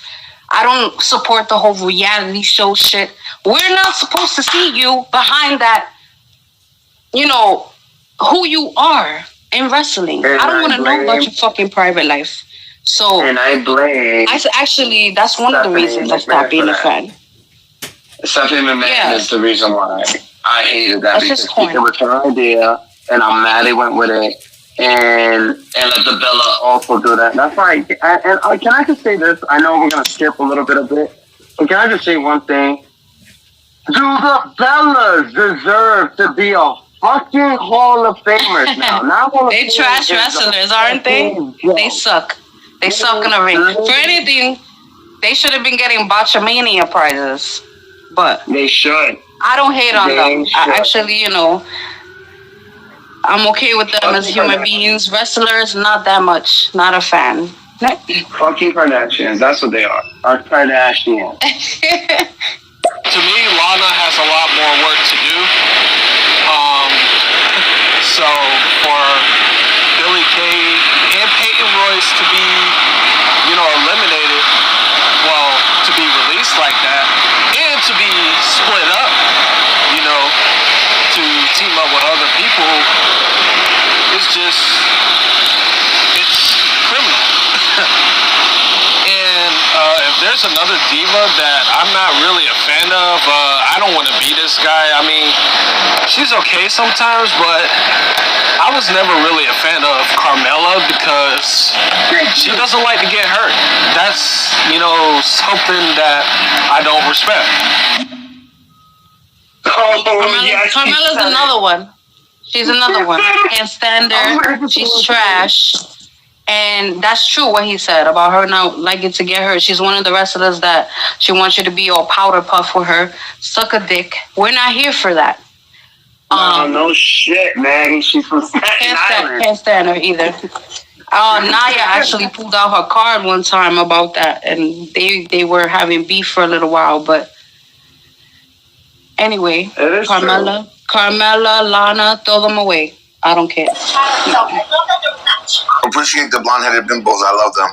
I don't support the whole reality show shit. We're not supposed to see you behind that, you know, who you are in wrestling. And I don't want to know about blame- your fucking private life. So, And I blame actually, that's one of the Stephanie reasons I McMahon stopped being for a that. fan. Stephanie McMahon Yeah. is the reason why I hated that That's because just corny. it was her idea, and I'm mad they went with it, and let the Bella also do that. That's why. Can I just say this? I know we're gonna skip a little bit of it, but can I just say one thing? Do the Bellas deserve to be a fucking Hall of Famers now? Not Hall of They Famers trash is a wrestlers, aren't they? fucking joke. They suck. They suck in the ring. For anything, they should have been getting Botchamania prizes. But They should. I don't hate on They them. should. Actually, you know, I'm okay with them as human beings. Wrestlers, not that much. Not a fan. Fucking Kardashians. That's what they are. Our Kardashians. To me, Lana has a lot more work to do. So for Billy Kay and Peyton Royce to be, eliminated, to be released like that, and to be split up, to team up with other people, it's criminal. And if there's another diva that I'm not really a fan of, I don't want to be this guy. I mean, she's okay sometimes, but I was never really a fan of Carmella because she doesn't like to get hurt. That's, something that I don't respect. Carmella's another one. She's another one. Can't stand her. She's trash. And that's true what he said about her not liking to get hurt. She's one of the wrestlers that she wants you to be all powder puff with her. Suck a dick. We're not here for that. No shit, man. She's from Staten Island. Can't stand her either. Naya actually pulled out her card one time about that, and they were having beef for a little while. But anyway, Carmella, Lana, throw them away. I don't care. Appreciate the blonde-headed bimbos. I love them.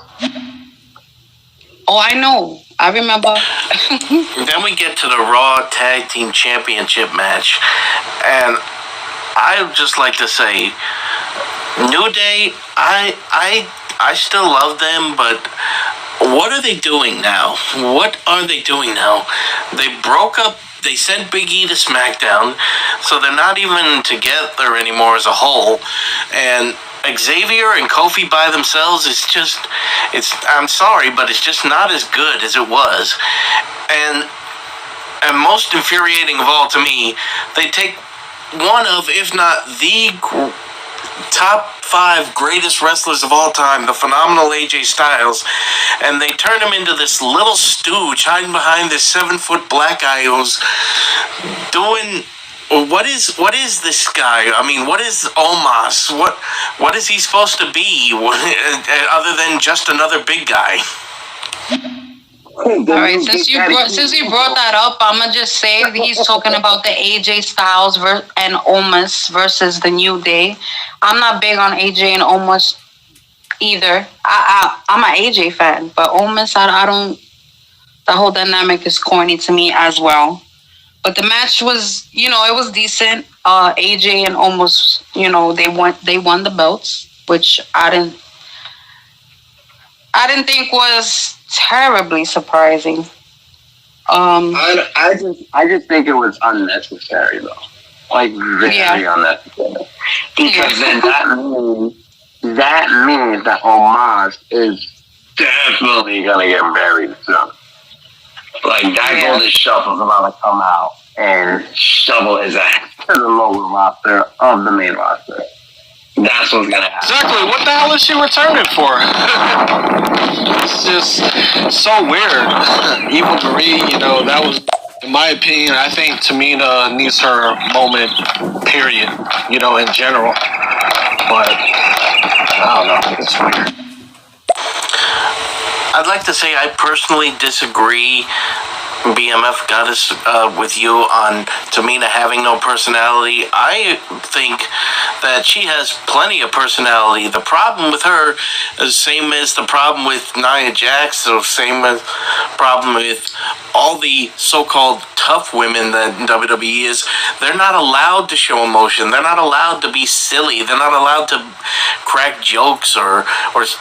Oh, I know. I remember. Then we get to the Raw Tag Team Championship match, and I would just like to say, New Day, I still love them, but what are they doing now? What are they doing now? They broke up. They sent Big E to SmackDown, so they're not even together anymore as a whole. And Xavier and Kofi by themselves is just, I'm sorry, but it's just not as good as it was. And most infuriating of all to me, they take one of, if not the top 5 greatest wrestlers of all time, the phenomenal AJ Styles, and they turn him into this little stooge hiding behind this 7-foot black guy who's doing... What is this guy? I mean, what is Omos? What is he supposed to be other than just another big guy? All right, since you brought that up, I'ma just say he's talking about the AJ Styles and Omos versus the New Day. I'm not big on AJ and Omos either. I'm an AJ fan, but Omos, I don't. The whole dynamic is corny to me as well. But the match was, it was decent. AJ and Omos, they won the belts, which I didn't think was terribly surprising. I just think it was unnecessary though, like very unnecessary. Because then that means that Omos is definitely gonna get buried soon. Like that golden shuffle's about to come out and shovel his ass to the lower roster of the main roster. That's what's gonna happen. Exactly. What the hell is she returning for? It's just so weird. Eva Marie, that was, in my opinion, I think Tamina needs her moment, period, in general. But, I don't know. It's weird. I'd like to say I personally disagree, BMF Goddess, with you on Tamina having no personality. I think that she has plenty of personality. The problem with her is the same as the problem with Nia Jax, the same as problem with all the so-called tough women that WWE is. They're not allowed to show emotion. They're not allowed to be silly. They're not allowed to crack jokes or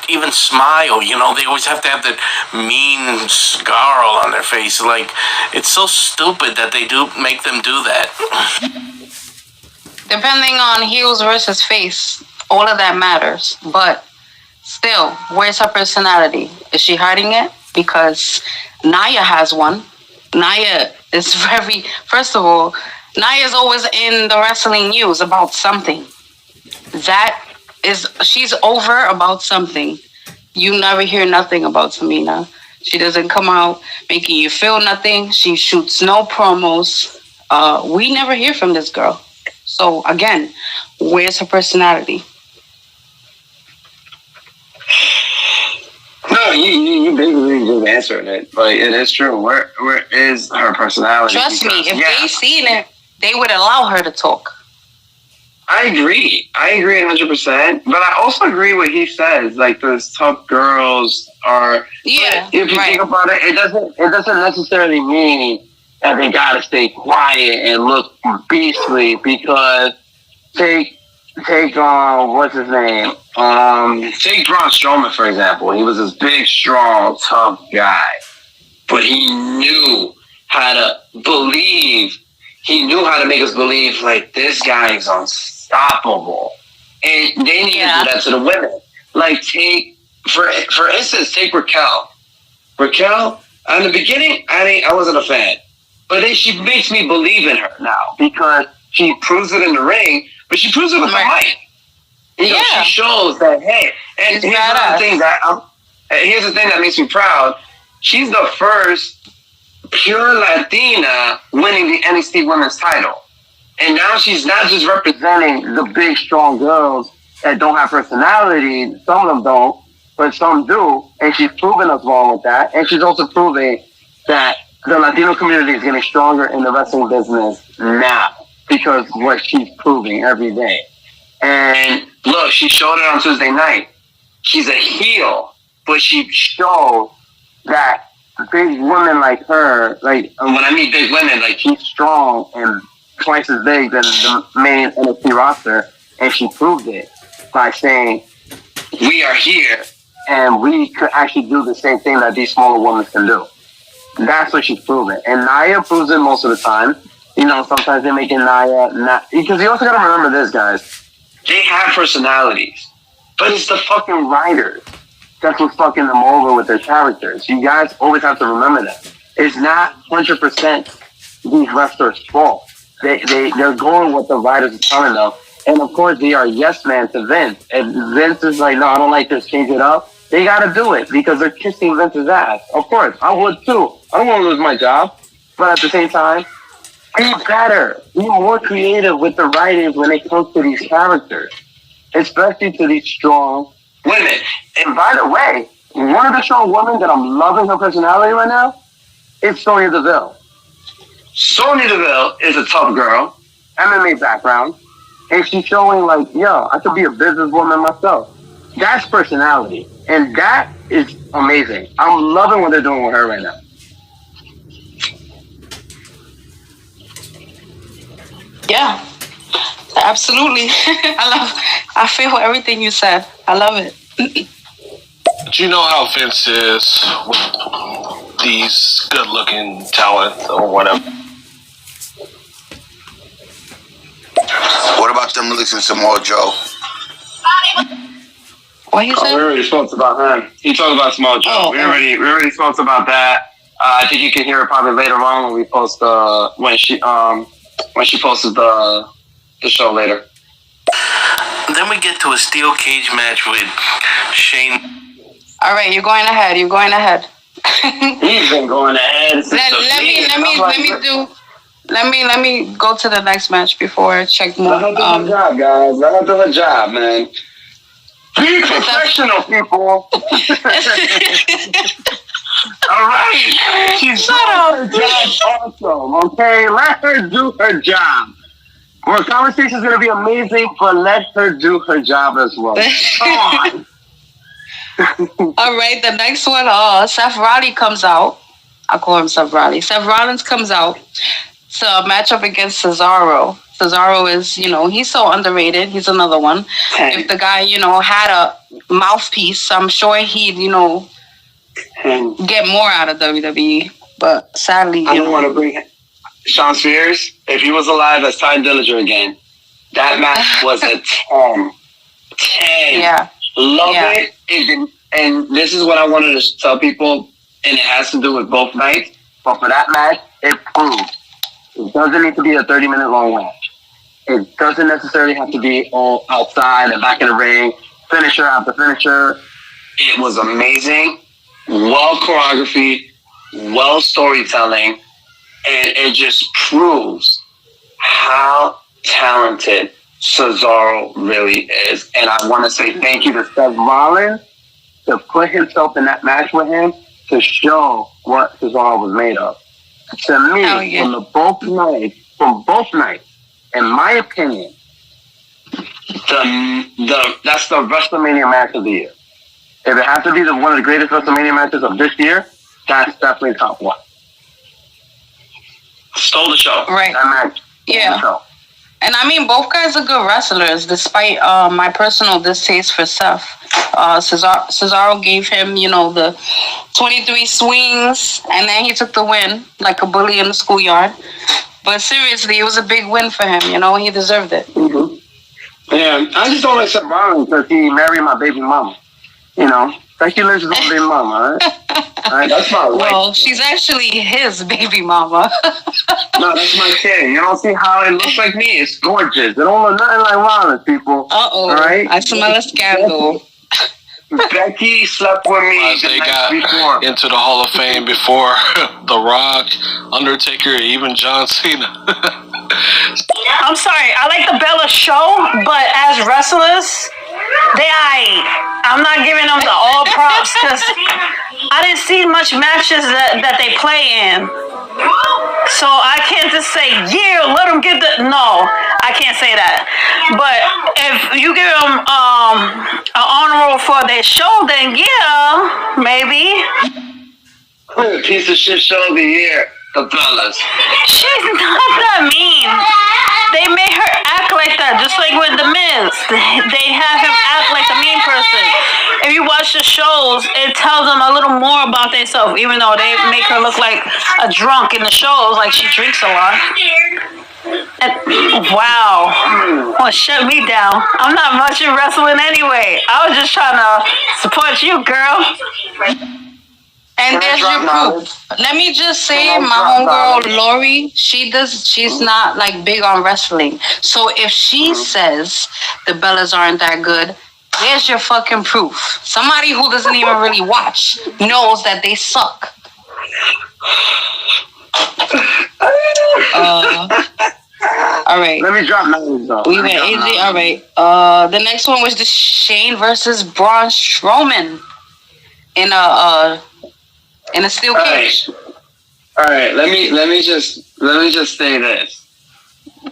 even smile. They always have to have that mean scowl on their face. Like, it's so stupid that they do make them do that. Depending on heels versus face, all of that matters. But still, where's her personality? Is she hiding it? Because Nia has one. Nia is first of all, Nia's always in the wrestling news about something. She's over about something. You never hear nothing about Tamina. She doesn't come out making you feel nothing. She shoots no promos. We never hear from this girl. So again, where's her personality? No, you basically just answered it. Like, it is true. Where is her personality? Trust me, if they seen it, they would allow her to talk. I agree 100%. But I also agree what he says. Like, those tough girls are. Yeah. If you think about it, it doesn't necessarily mean that they gotta stay quiet and look beastly, because take what's his name? Take Braun Strowman, for example. He was this big, strong, tough guy, but he knew how to believe. He knew how to make us believe, like, this guy is unstoppable. And they need to do that to the women. Like, for instance, take Raquel. Raquel, in the beginning, I wasn't a fan. But then she makes me believe in her now, because she proves it in the ring, but she proves it with the mic. She shows that, hey, and here's the thing that makes me proud. She's the first pure Latina winning the NXT Women's title. And now she's not just representing the big, strong girls that don't have personality. Some of them don't, but some do. And she's proven us wrong with that. And she's also proving that the Latino community is getting stronger in the wrestling business now, because what she's proving every day. And look, she showed it on Tuesday night. She's a heel, but she showed that big women like her, like, when I mean big women, like, she's strong and twice as big than the main NXT roster, and she proved it by saying, we are here, and we could actually do the same thing that these smaller women can do. That's what she's proven. And Nia proves it most of the time. Sometimes they make it Nia not, because you also got to remember this, guys. They have personalities. But it's the fucking writers that's what's fucking them over with their characters. You guys always have to remember that. It's not 100% these wrestlers' fault. They're going with the writers are telling them. And of course, they are yes man to Vince. If Vince is like, no, I don't like this, change it up, they gotta do it because they're kissing Vince's ass. Of course, I would too. I don't want to lose my job. But at the same time, be better. Be more creative with the writings when it comes to these characters. Especially to these strong women. And by the way, one of the strong women that I'm loving her personality right now is Sonya Deville. Sonya Deville is a tough girl, MMA background, and she's showing like, yo, I could be a businesswoman myself. That's personality, and that is amazing. I'm loving what they're doing with her right now. Yeah, absolutely. I feel everything you said. I love it. Do you know how Vince is with these good-looking talent or whatever? What about them releasing Samoa Joe? What he said? We already spoke about him. He talked about Samoa Joe. Oh, we already spoke about that. I think you can hear it probably later on when we post when she posted the show later. Then we get to a steel cage match with Shane. All right, you're going ahead. You're going ahead. He's been going ahead. Let me go to the next match before I check more. Let her do her job, guys. Let her do her job, man. Be professional, people. All right. She's doing her job awesome, okay? Let her do her job. Our conversation's going to be amazing, but let her do her job as well. Come on. All right, the next one, Seth Rollins comes out. I call him Seth Rollins. Seth Rollins comes out to a matchup against Cesaro. Cesaro is, he's so underrated. He's another one. If the guy, had a mouthpiece, I'm sure he'd, get more out of WWE. But sadly, I don't want to bring Sean Spears. If he was alive as Ty Dillinger again, that match was a 10. 10. Yeah. Love it. And this is what I wanted to tell people, and it has to do with both nights. But for that match, it proved it doesn't need to be a 30-minute long match. It doesn't necessarily have to be all outside and back in the ring, finisher after finisher. It was amazing, well choreography, well storytelling, and it just proves how talented Cesaro really is. And I want to say thank you to Seth Rollins to put himself in that match with him to show what Cesaro was made of. To me, from both nights, in my opinion, that's the WrestleMania match of the year. If it has to be one of the greatest WrestleMania matches of this year, that's definitely top one. Stole the show. Right. That match. Yeah. The show. And I mean, both guys are good wrestlers, despite my personal distaste for Seth. Cesaro gave him, the 23 swings, and then he took the win like a bully in the schoolyard. But seriously, it was a big win for him. He deserved it. Mm-hmm. Yeah, I just don't like Seth Rollins because he married my baby mama. Becky Lynch is my baby mama, right? Right, that's my wife. Well, she's actually his baby mama. No, that's my kid. You don't see how it looks like me. It's gorgeous. It don't look nothing like Rollins, people. Uh-oh. Right? I smell a scandal. Becky slept with me They got into the Hall of Fame before The Rock, Undertaker, even John Cena. I'm sorry, I like the Bella show, but as wrestlers, I'm not giving them the all props because I didn't see much matches that they play in. So I can't just say, yeah, let them get the... No, I can't say that. But if you give them an honor for their show, then yeah, maybe. Piece of shit show of the year, the Bellas. She's not that mean. They made her act like that, just like with The Miz. They have him act like a mean person. If you watch the shows, it tells them a little more about themselves, even though they make her look like a drunk in the shows, like she drinks a lot. Wow. Well, shut me down. I'm not much in wrestling anyway. I was just trying to support you, girl. And there's your proof. Let me just say, my homegirl Lori, she's not like big on wrestling. So if she says the Bellas aren't that good, there's your fucking proof. Somebody who doesn't even really watch knows that they suck. All right. Let me drop names though. We went AJ. All right. The next one was the Shane versus Braun Strowman in a steel cage. All right. Let me just say this.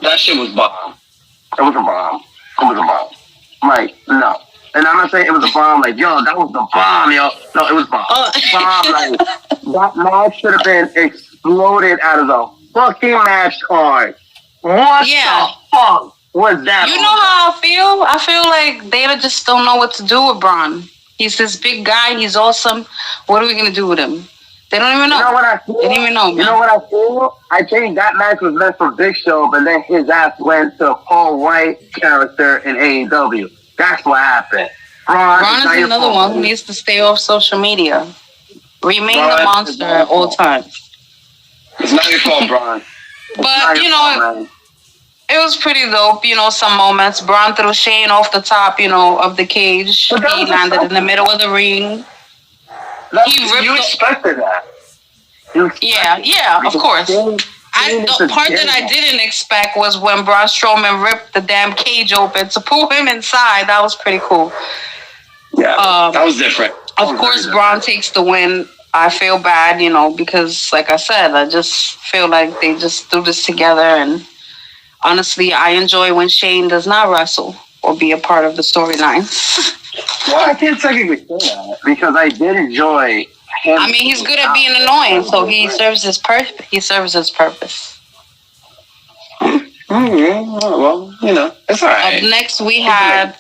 That shit was bomb. It was a bomb. It was a bomb. Like, no. And I'm not saying it was a bomb, like, yo, that was the bomb, yo. No, it was bomb. Bomb, like, that match should have been exploded out of the fucking match card. What the fuck was that? You know how I feel? I feel like they just don't know what to do with Braun. He's this big guy. He's awesome. What are we going to do with him? They don't even know. You know what I feel? They don't even know, man. You know what I feel? I think that match was meant for Big Show, but then his ass went to Paul White character in AEW. That's what happened. Braun is another one who needs to stay off social media. Remain the monster at all times. It's not your fault, Braun. But, you know, it was pretty dope. You know, some moments. Braun threw Shane off the top, you know, of the cage. He landed in the middle of the ring. You expected that. Yeah, of course. The part that I didn't expect was when Braun Strowman ripped the damn cage open to pull him inside. That was pretty cool. Yeah, that was different. Of course, Braun takes the win. I feel bad, you know, because like I said, I just feel like they just threw this together. And honestly, I enjoy when Shane does not wrestle or be a part of the storylines. Well, I can't technically say that because I did enjoy him. I mean, he's good at being annoying, so he serves his purpose. He serves his purpose. Well, you know, it's all right. Up next, we had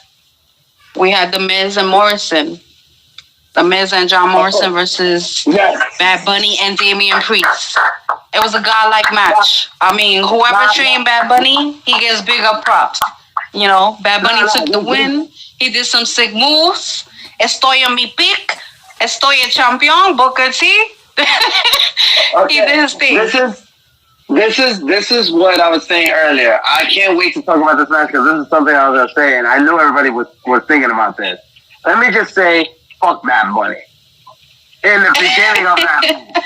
The Miz and Morrison. The Miz and John Morrison versus Bad Bunny and Damian Priest. It was a godlike match. I mean, whoever trained Bad Bunny, he gets big up props. You know, Bad Bunny took the win. He did some sick moves. Estoy en mi pick. Estoy el champion. Booker T. He did his thing. This is what I was saying earlier. I can't wait to talk about this match because this is something I was going to say, and I knew everybody was thinking about this. Let me just say, fuck Bad Bunny. In the beginning of that match.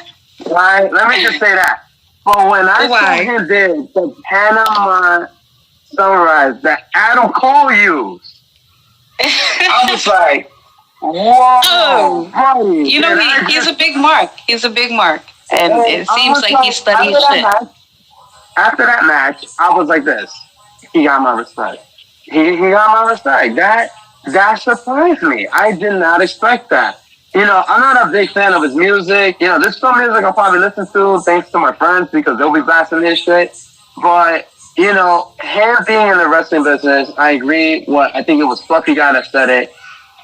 Right? Let me just say that. But when I saw him did the Panama Sunrise that Adam Cole used, I was like, whoa, buddy. You know, he's a big mark. He's a big mark. And it seems like he studies shit. After that match, I was like this. He got my respect. He got my respect. That surprised me. I did not expect that. You know, I'm not a big fan of his music. You know, there's some music I'll probably listen to thanks to my friends because they'll be blasting his shit. But, you know, him being in the wrestling business, I agree. I think it was Fluffy guy that said it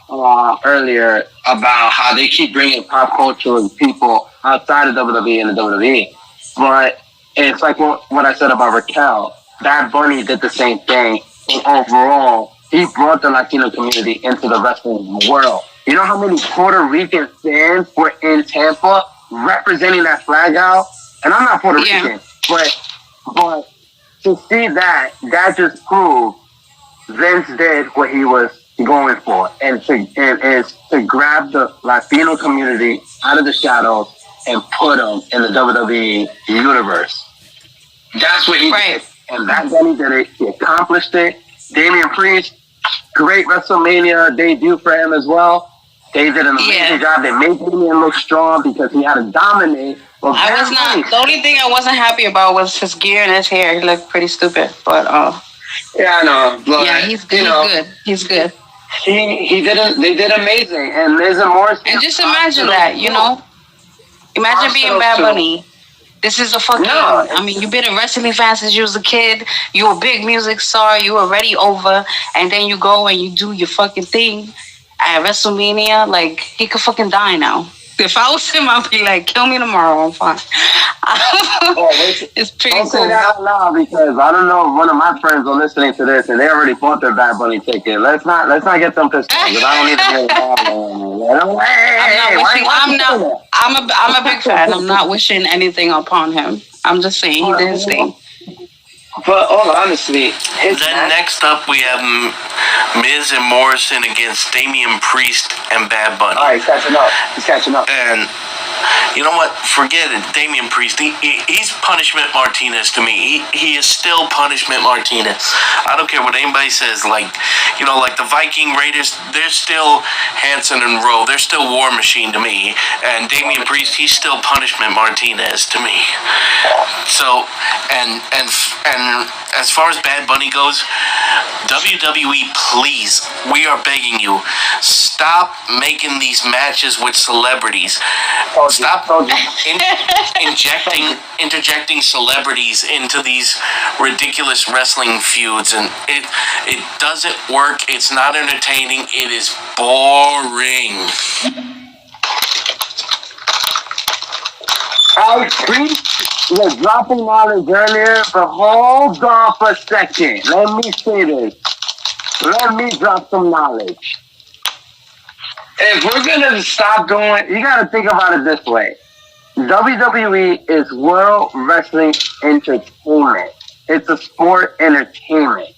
earlier about how they keep bringing pop culture and people outside of WWE and the WWE. But it's like what I said about Raquel. Bad Bunny did the same thing. And overall, he brought the Latino community into the wrestling world. You know how many Puerto Rican fans were in Tampa representing that flag out? And I'm not Puerto Rican, but to see that just proved Vince did what he was going for, and to grab the Latino community out of the shadows and put them in the WWE universe. That's what he did. And that Bunny did it. He accomplished it. Damian Priest, great WrestleMania debut for him as well. They did an amazing job. They made Damian look strong because he had to dominate. The only thing I wasn't happy about was his gear and his hair. He looked pretty stupid. But yeah, I know. But, he's good. He's good. They did amazing. And Miz and Morrison. And just imagine that, you know. Imagine being Bad Bunny. This is a fucking, I mean, you've been a wrestling fan since you was a kid. You were a big music star. You were already over. And then you go and you do your fucking thing at WrestleMania. Like, he could fucking die now. If I was him, I'd be like, kill me tomorrow. I'm fine. It's pretty Don't say cool. that out loud because I don't know if one of my friends are listening to this and they already bought their Bad Bunny ticket. Let's not get them pissed off because I don't need to hear that. I'm a big fan. I'm not wishing anything upon him. I'm just saying he did his thing. But all honestly, then next up we have Miz and Morrison against Damian Priest and Bad Bunny. All right, he's catching up. And you know what? Forget it. Damian Priest, he's Punishment Martinez to me. He is still Punishment Martinez. I don't care what anybody says. Like the Viking Raiders, they're still Hanson and Rowe. They're still War Machine to me. And Damian Priest, he's still Punishment Martinez to me. So, and as far as Bad Bunny goes, WWE, please, we are begging you, stop making these matches with celebrities. Stop interjecting celebrities into these ridiculous wrestling feuds, and it doesn't work. It's not entertaining. It is boring. Priest was dropping knowledge earlier, but hold on for a second. Let me say this. Let me drop some knowledge. If we're gonna stop doing, you gotta think about it this way. WWE is World Wrestling Entertainment. It's a sport entertainment.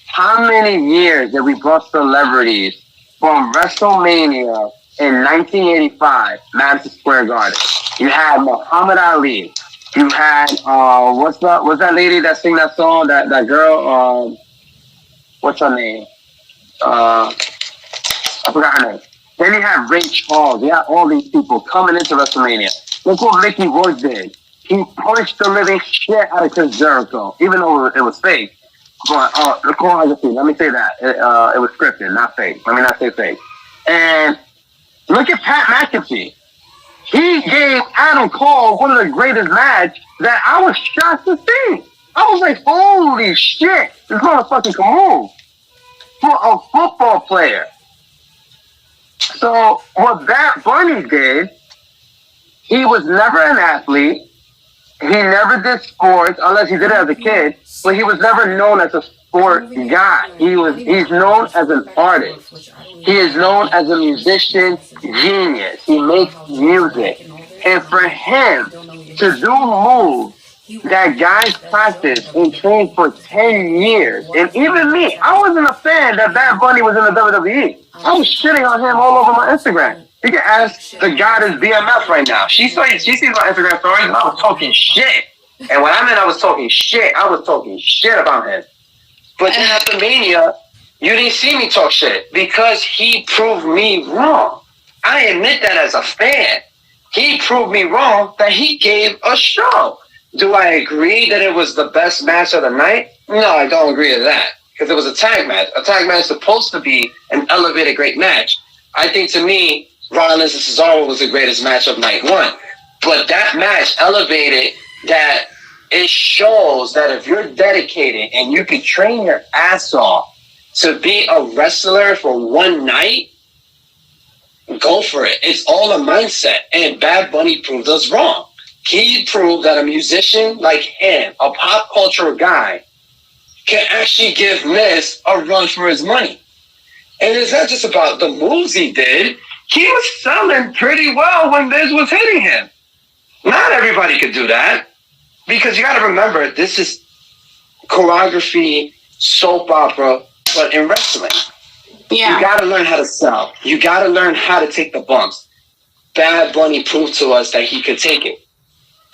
How many years did we brought celebrities from WrestleMania in 1985, Madison Square Garden? You had Muhammad Ali. You had what's that lady that sang that song? That girl. What's her name? I forgot her name. Then you have Ray Charles. You have all these people coming into WrestleMania. Look what Mickey Rourke did. He punched the living shit out of Chris Jericho, even though it was fake. But let me say that it was scripted, not fake. Let me not say fake. And look at Pat McAfee. He gave Adam Cole one of the greatest matches that I was shocked to see. I was like, holy shit, this motherfucker can move. For a football player. So what Bad Bunny did, he was never an athlete. He never did sports, unless he did it as a kid, but he was never known as a sport guy. He's known as an artist. He is known as a musician genius. He makes music. And for him to do moves that guys practice and train for 10 years, and even me, I wasn't a fan that Bad Bunny was in the WWE. I was shitting on him all over my Instagram. You can ask the goddess BMF right now. She sees my Instagram stories and I was talking shit. And when I meant I was talking shit about him. But then after Mania, you didn't see me talk shit because he proved me wrong. I admit that as a fan. He proved me wrong that he gave a show. Do I agree that it was the best match of the night? No, I don't agree to that. Because it was a tag match. A tag match is supposed to be an elevated great match. I think to me, Rollins and Cesaro was the greatest match of night one. But that match elevated that it shows that if you're dedicated and you can train your ass off to be a wrestler for one night, go for it. It's all a mindset. And Bad Bunny proved us wrong. He proved that a musician like him, a pop culture guy, can actually give Miz a run for his money. And it's not just about the moves he did. He was selling pretty well when Miz was hitting him. Not everybody could do that. Because you got to remember, this is choreography, soap opera, but in wrestling. Yeah. You got to learn how to sell. You got to learn how to take the bumps. Bad Bunny proved to us that he could take it.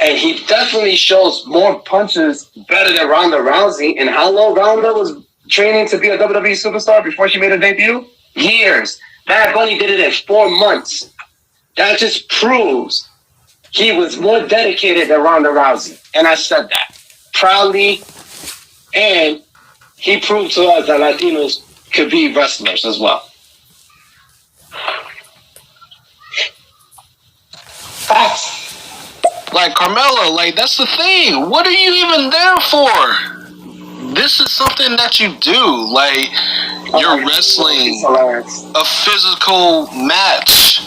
And he definitely shows more punches better than Ronda Rousey. And how long Ronda was training to be a WWE superstar before she made her debut? Years. Bad Bunny did it in 4 months. That just proves he was more dedicated than Ronda Rousey. And I said that proudly. And he proved to us that Latinos could be wrestlers as well. Facts. Like, Carmelo, like, that's the thing. What are you even there for? This is something that you do. Like, you're wrestling a physical match.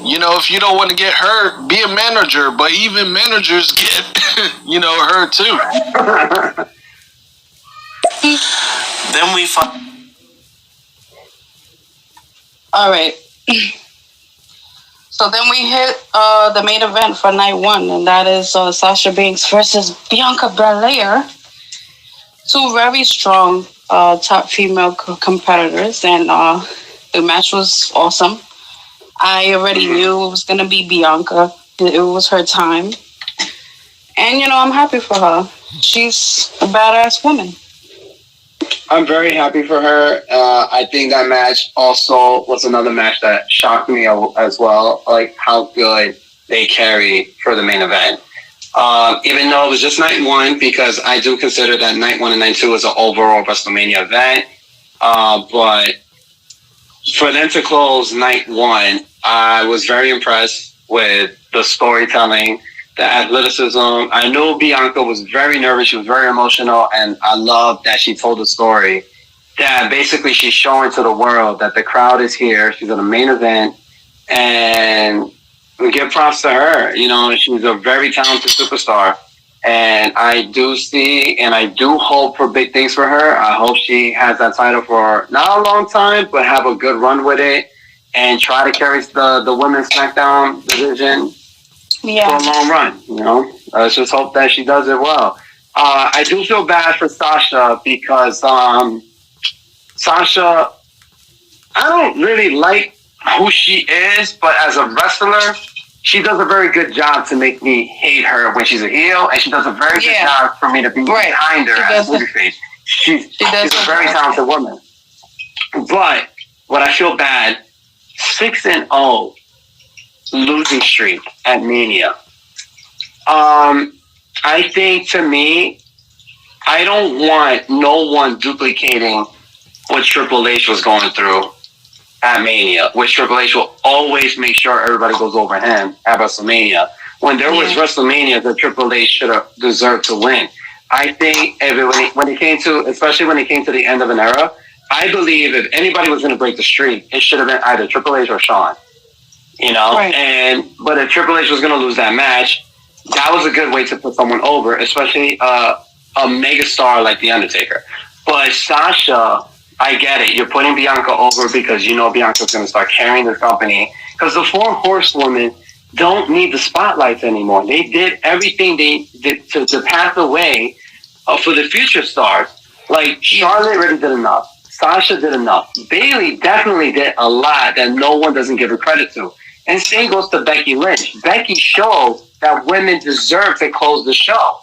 You if you don't want to get hurt, be a manager. But even managers get, hurt too. Then we find. All right. So then we hit the main event for night one, and that is Sasha Banks versus Bianca Belair. Two very strong top female competitors, and the match was awesome. I already knew it was going to be Bianca. It was her time. And, I'm happy for her. She's a badass woman. I'm very happy for her. I think that match also was another match that shocked me as well, like how good they carried for the main event. Even though it was just night one, because I do consider that night one and night two is an overall WrestleMania event. But for them to close night one, I was very impressed with the storytelling, the athleticism. I knew Bianca was very nervous. She was very emotional. And I love that she told the story that basically she's showing to the world that the crowd is here. She's in the main event. And we give props to her. She's a very talented superstar. And I do see and I do hope for big things for her. I hope she has that title for not a long time, but have a good run with it and try to carry the women's SmackDown division for a long run. Let's just hope that she does it well. I do feel bad for Sasha because Sasha, I don't really like who she is, but as a wrestler, she does a very good job to make me hate her when she's a heel, and she does a very good job for me to be behind her as a babyface. She's a very talented woman. But what I feel bad, 6-0 losing streak at Mania. I think, to me, I don't want no one duplicating what Triple H was going through at Mania, which Triple H will always make sure everybody goes over him at WrestleMania. When there was WrestleMania that Triple H should have deserved to win. I think when it came to, especially when it came to the end of an era, I believe if anybody was going to break the streak, it should have been either Triple H or Shawn. But if Triple H was going to lose that match, that was a good way to put someone over, especially a megastar like The Undertaker. But Sasha, I get it. You're putting Bianca over because Bianca's going to start carrying the company. Because the Four Horsewomen don't need the spotlights anymore. They did everything they did to pave the way for the future stars. Like, Charlotte already did enough. Sasha did enough. Bayley definitely did a lot that no one doesn't give her credit to. And same goes to Becky Lynch. Becky showed that women deserve to close the show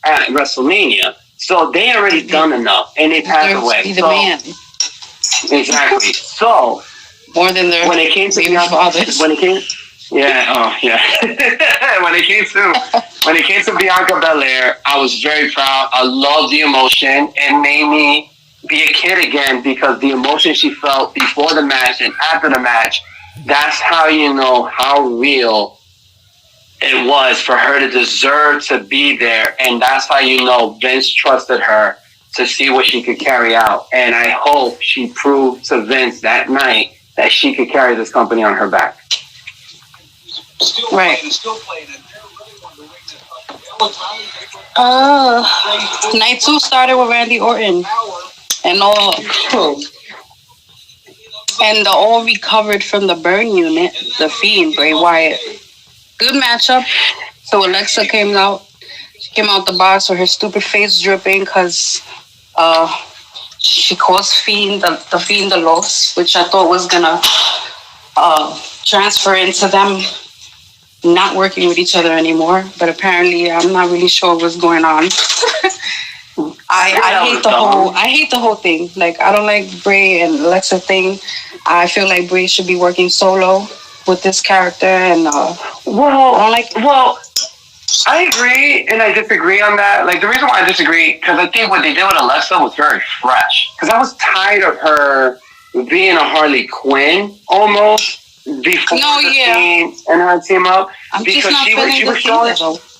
at WrestleMania. So they already done enough, and they passed away. Be the man. Exactly. So more than their when it came to fathers. When it came when it came to Bianca Belair, I was very proud. I loved the emotion. It made me be a kid again because the emotion she felt before the match and after the match, that's how you know how real it was for her to deserve to be there. And that's how you know Vince trusted her to see what she could carry out. And I hope she proved to Vince that night that she could carry this company on her back. Right. Night two started with Randy Orton and the all recovered from the burn unit, the Fiend, Bray Wyatt. Good matchup. So Alexa came out. She came out the box with her stupid face dripping because she caused the Fiend the loss, which I thought was gonna transfer into them not working with each other anymore. But apparently, I'm not really sure what's going on. I hate the whole thing. Like, I don't like Bray and Alexa thing. I feel like Bray should be working solo with this character, and I agree and I disagree on that. Like, the reason why I disagree, because I think what they did with Alexa was very fresh. Because I was tired of her being a Harley Quinn almost before team and her team up. Because she was showing.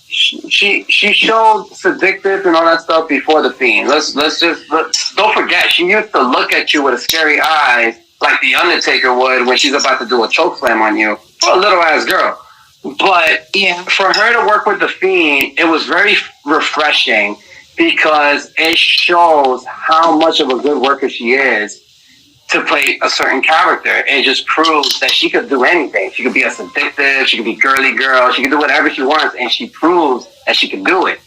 She showed Sedictive and all that stuff before the Fiend. Don't forget, she used to look at you with a scary eye like the Undertaker would when she's about to do a choke slam on you for a little ass girl. But for her to work with the Fiend, it was very refreshing because it shows how much of a good worker she is to play a certain character. It just proves that she could do anything. She could be a seductive, she could be girly girl, she could do whatever she wants, and she proves that she can do it.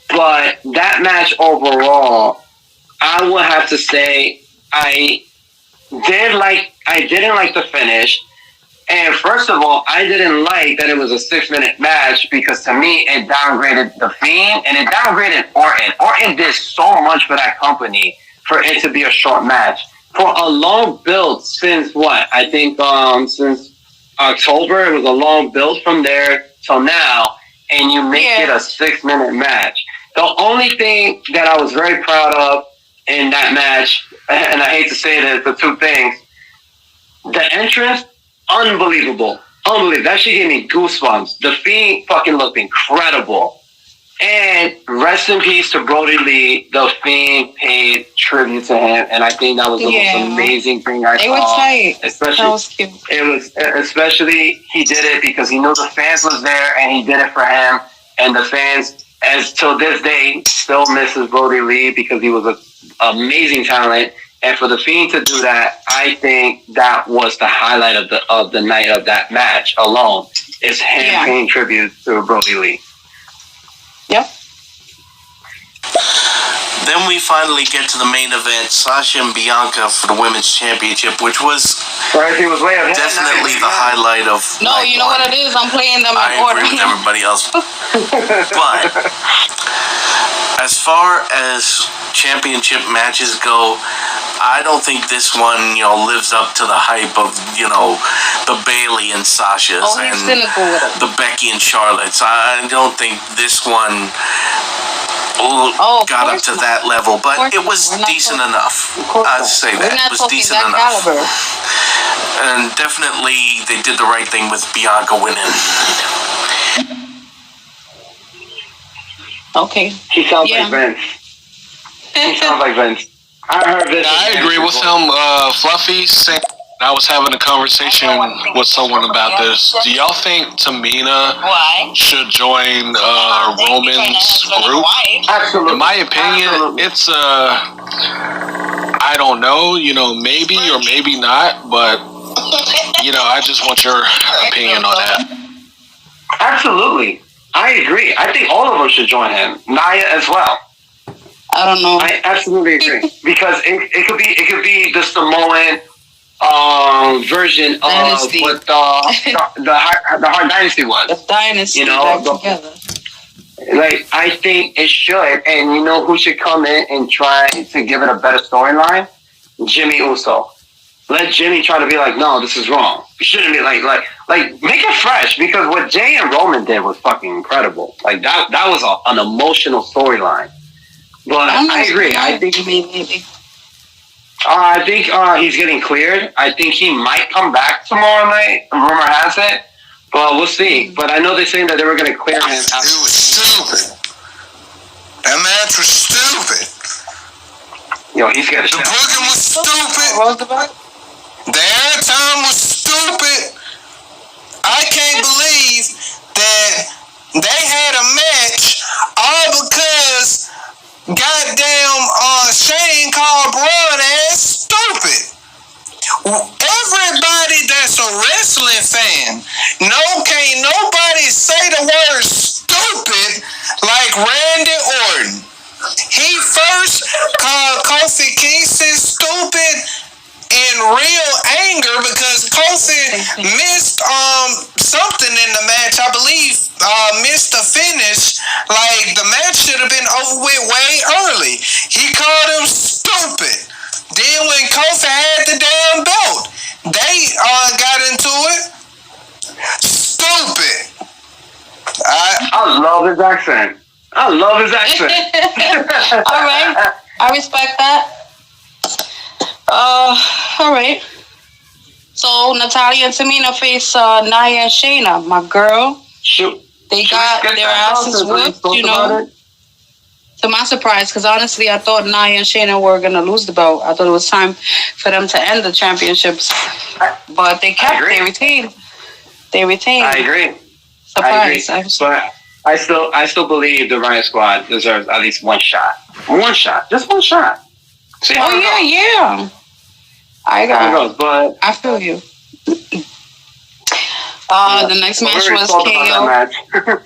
But that match overall, I would have to say I didn't like the finish. And first of all, I didn't like that it was a 6-minute match because to me, it downgraded The Fiend and it downgraded Orton. Orton did so much for that company for it to be a short match. For a long build since what? I think since October, it was a long build from there till now, and you make it a 6-minute match. The only thing that I was very proud of in that match, and I hate to say this, the two things, the entrance, unbelievable. That shit gave me goosebumps. The Fiend fucking looked incredible. And rest in peace to Brody Lee. The Fiend paid tribute to him, and I think that was the most amazing thing I saw. It was tight. Especially, that was cute. It was especially he did it because he knew the fans was there, and he did it for him. And the fans, as till this day, still misses Brody Lee because he was an amazing talent. And for the Fiend to do that, I think that was the highlight of the night of that match alone. Is him paying tribute to Brody Lee. Yep. Then we finally get to the main event, Sasha and Bianca for the Women's Championship, which was definitely the highlight of No, you know what it is? I'm playing them in order. I agree with everybody else. But as far as championship matches go, I don't think this one, lives up to the hype of, the Bailey and Sasha's and the Becky and Charlotte's. I don't think this one got up to that level, but it was decent enough. I'd say that. It was decent enough. And definitely they did the right thing with Bianca winning. Okay. He sounds like Vince. I heard this. I agree with him. Fluffy saying I was having a conversation with someone about this. Do y'all think Tamina should join Roman's group? Absolutely. In my opinion, it's I don't know, maybe or maybe not, but I just want your opinion on that. Absolutely. I agree. I think all of them should join him. Nia as well. I don't know. I absolutely agree because it could be the Samoan version of Dynasty. what the Hart Dynasty was. The Dynasty back together. Like I think it should, and you know who should come in and try to give it a better storyline? Jimmy Uso. Let Jimmy try to be like, no, this is wrong. You shouldn't be like make it fresh because what Jay and Roman did was fucking incredible. Like that was an emotional storyline. But I agree. I think he's getting cleared. I think he might come back tomorrow night. Rumor has it, but we'll see. But I know they're saying that they were going to clear him. It was stupid. That match was stupid. Yo, he's got a shot. The booking was stupid. The airtime was stupid. I can't believe that they had a match all because goddamn Shane called Braun ass stupid. Everybody that's a wrestling fan, can't nobody say the word stupid like Randy Orton. He first called Kofi Kingston stupid in real anger because Kofi missed something in the match. I believe missed the finish. Like the match should have been over with way early. He called him stupid. Then when Kofi had the damn belt, they got into it. Stupid. I love his accent. All right. I respect that. All right. So Natalya and Tamina face Nia and Shayna, my girl. Shoot. They got their asses whooped, To my surprise, because honestly, I thought Nia and Shayna were going to lose the belt. I thought it was time for them to end the championships. But they kept, they retained. They retained. I agree. Surprise. But I still believe the Riot Squad deserves at least one shot. One shot. Just one shot. See how it goes. Yeah. But I feel you. The next match was KO.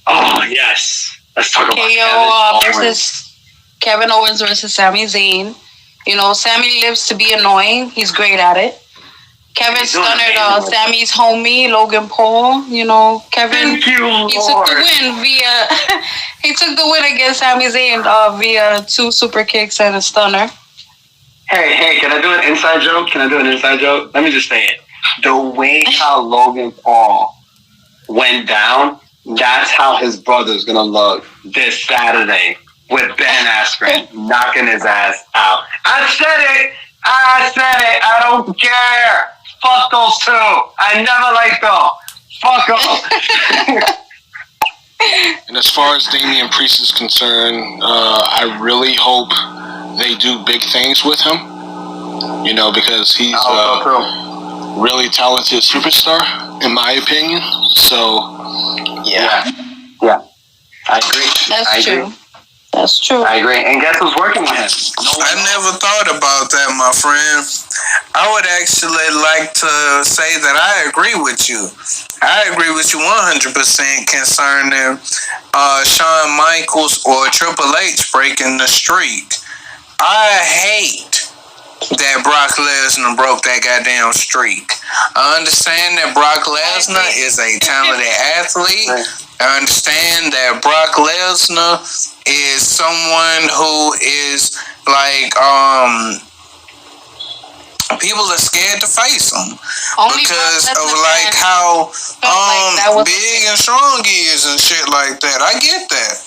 Oh, yes. Let's talk about KO versus Kevin Owens versus Sami Zayn. You know, Sami lives to be annoying. He's great at it. Kevin stunned Sami's homie, Logan Paul. You know, Kevin, he took the win via he took the win against Sami Zayn via 2 super kicks and a stunner. Hey, can I do an inside joke? Let me just say it. The way how Logan Paul went down, that's how his brother's gonna look this Saturday with Ben Askren knocking his ass out. I said it. I don't care. Fuck those two. I never liked them. Fuck them. And as far as Damian Priest is concerned, I really hope they do big things with him. You know, because he's a really talented superstar, in my opinion. So, yeah. I agree. That's true. That's true. I agree. And guess who's working with him? I never thought about that, my friend. I would actually like to say that I agree with you. I agree with you 100% concerning Shawn Michaels or Triple H breaking the streak. I hate that Brock Lesnar broke that goddamn streak. I understand that Brock Lesnar is a talented athlete. I understand that Brock Lesnar is someone who is like people are scared to face him because of like how big and strong he is and shit like that. I get that,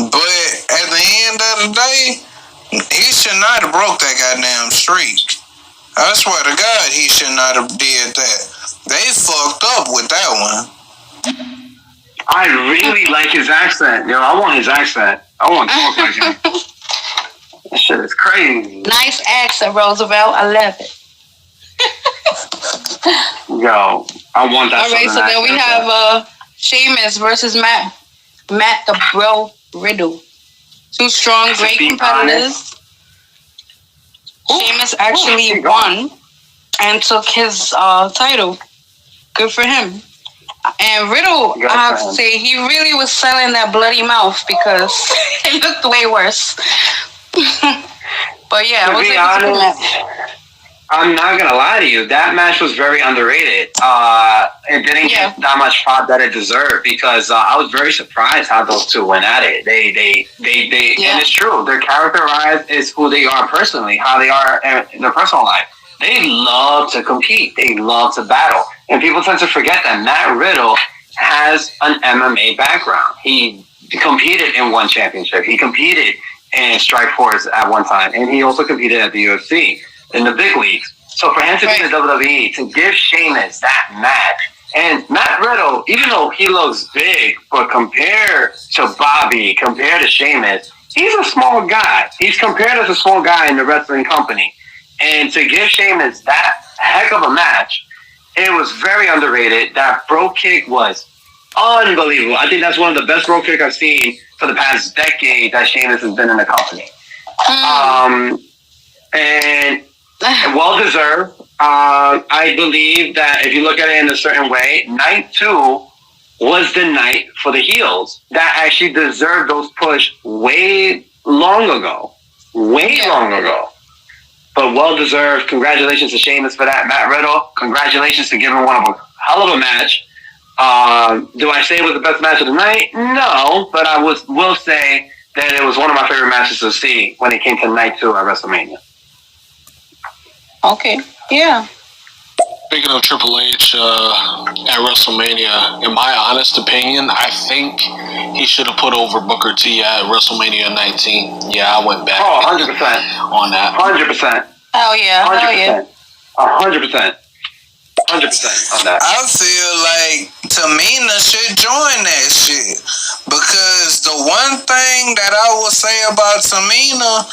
but at the end of the day, he should not have broke that goddamn streak. I swear to God, he should not have did that. They fucked up with that one. I really like his accent. Yo, I want his accent. I want to talk like him. That shit is crazy. Nice accent, Roosevelt. I love it. Yo, I want that. All right, so then we have Sheamus versus Matt the Bro Riddle. 2 strong, great competitors. Sheamus actually won and took his title. Good for him. And Riddle, I have to say, he really was selling that bloody mouth because it looked way worse. But yeah, to be honest, I'm not gonna lie to you. That match was very underrated. It didn't get that much pop that it deserved because I was very surprised how those two went at it. They and it's true. Their characterized is who they are personally, how they are in their personal life. They love to compete. They love to battle. And people tend to forget that Matt Riddle has an MMA background. He competed in one championship. He competed in Strikeforce at one time. And he also competed at the UFC in the big leagues. So for him to be in the WWE, to give Sheamus that match, and Matt Riddle, even though he looks big, but compared to Bobby, compared to Sheamus, he's a small guy. He's compared as a small guy in the wrestling company. And to give Sheamus that heck of a match, it was very underrated. That bro kick was unbelievable. I think that's one of the best bro kicks I've seen for the past decade that Sheamus has been in the company. And well deserved. I believe that if you look at it in a certain way, night 2 was the night for the heels that actually deserved those push way long ago. Long ago. But well deserved. Congratulations to Sheamus for that. Matt Riddle, congratulations to giving one of a hell of a match. Do I say it was the best match of the night? No, but I will say that it was one of my favorite matches to see when it came to night 2 at WrestleMania. Okay, yeah. Speaking of Triple H at WrestleMania, in my honest opinion, I think he should have put over Booker T at WrestleMania 19. Yeah, I went back 100% on that. 100%. Hell yeah. 100%. 100%. 100% on that. I feel like Tamina should join that shit. Because the one thing that I will say about Tamina,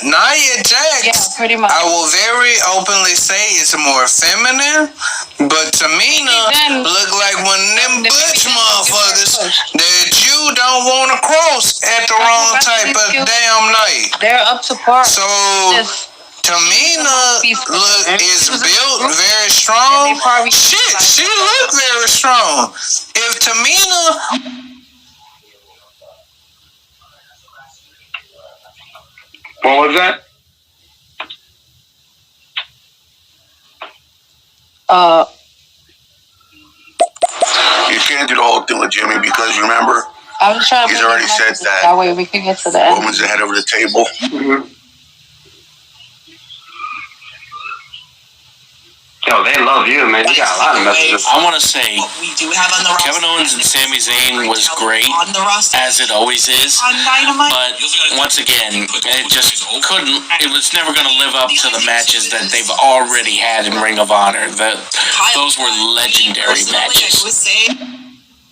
Nia Jax, pretty much. I will very openly say is more feminine. But Tamina look like one of them butch motherfuckers that you don't want to cross at the wrong type of damn night. They're up to par. So Tamina is built very strong. Shit, she look very strong. If Tamina... What was that? You can't do the whole thing with Jimmy because remember, I'm trying he's already said that. That way we can get to the end. Woman's the head of the table. Mm-hmm. Yo, they love you, man. You got a lot of messages. I want to say, Kevin Owens and Sami Zayn was great, as it always is. But once again, it just couldn't. It was never going to live up to the matches that they've already had in Ring of Honor. Those were legendary matches.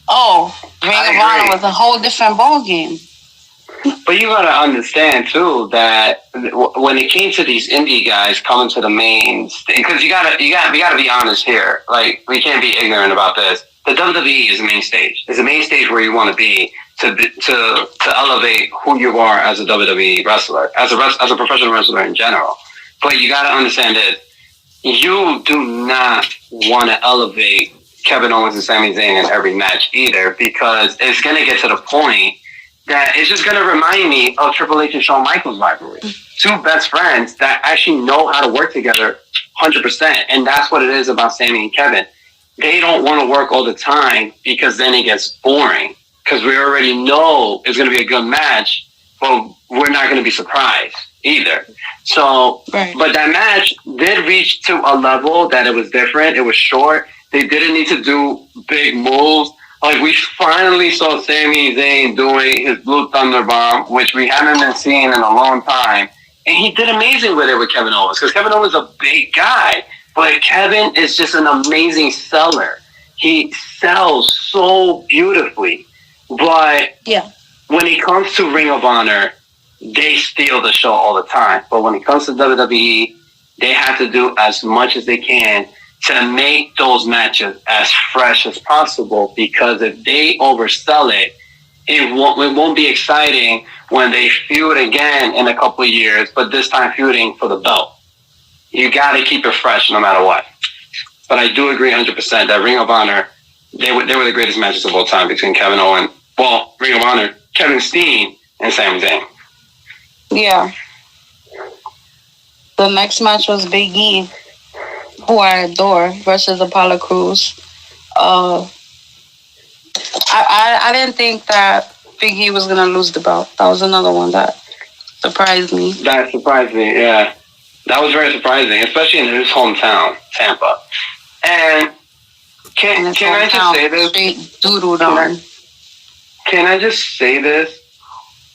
Oh, Ring of Honor was a whole different ballgame. But you gotta understand too that when it came to these indie guys coming to the mains, because we gotta be honest here. Like, we can't be ignorant about this. The WWE is the main stage. It's the main stage where you want to be to elevate who you are as a WWE wrestler, as a professional wrestler in general. But you gotta understand this: you do not want to elevate Kevin Owens and Sami Zayn in every match either, because it's gonna get to the point that it's just going to remind me of Triple H and Shawn Michaels rivalry. Two best friends that actually know how to work together 100%. And that's what it is about Sammy and Kevin. They don't want to work all the time because then it gets boring. Because we already know it's going to be a good match, but we're not going to be surprised either. So, But that match did reach to a level that it was different. It was short. They didn't need to do big moves. Like, we finally saw Sami Zayn doing his Blue Thunder Bomb, which we haven't been seeing in a long time. And he did amazing with it with Kevin Owens, because Kevin Owens is a big guy. But Kevin is just an amazing seller. He sells so beautifully. But when it comes to Ring of Honor, they steal the show all the time. But when it comes to WWE, they have to do as much as they can to make those matches as fresh as possible, because if they oversell it, it won't be exciting when they feud again in a couple of years, but this time feuding for the belt. You got to keep it fresh no matter what. But I do agree 100% that Ring of Honor, they were the greatest matches of all time between Kevin Owens, Ring of Honor, Kevin Steen, and Sami Zayn. Yeah. The next match was Big E, who I adore, versus Apollo Crews. I didn't think that Big E was gonna lose the belt. That was another one that surprised me. That surprised me, yeah. That was very surprising, especially in his hometown, Tampa. And can I just say this? Can I just say this?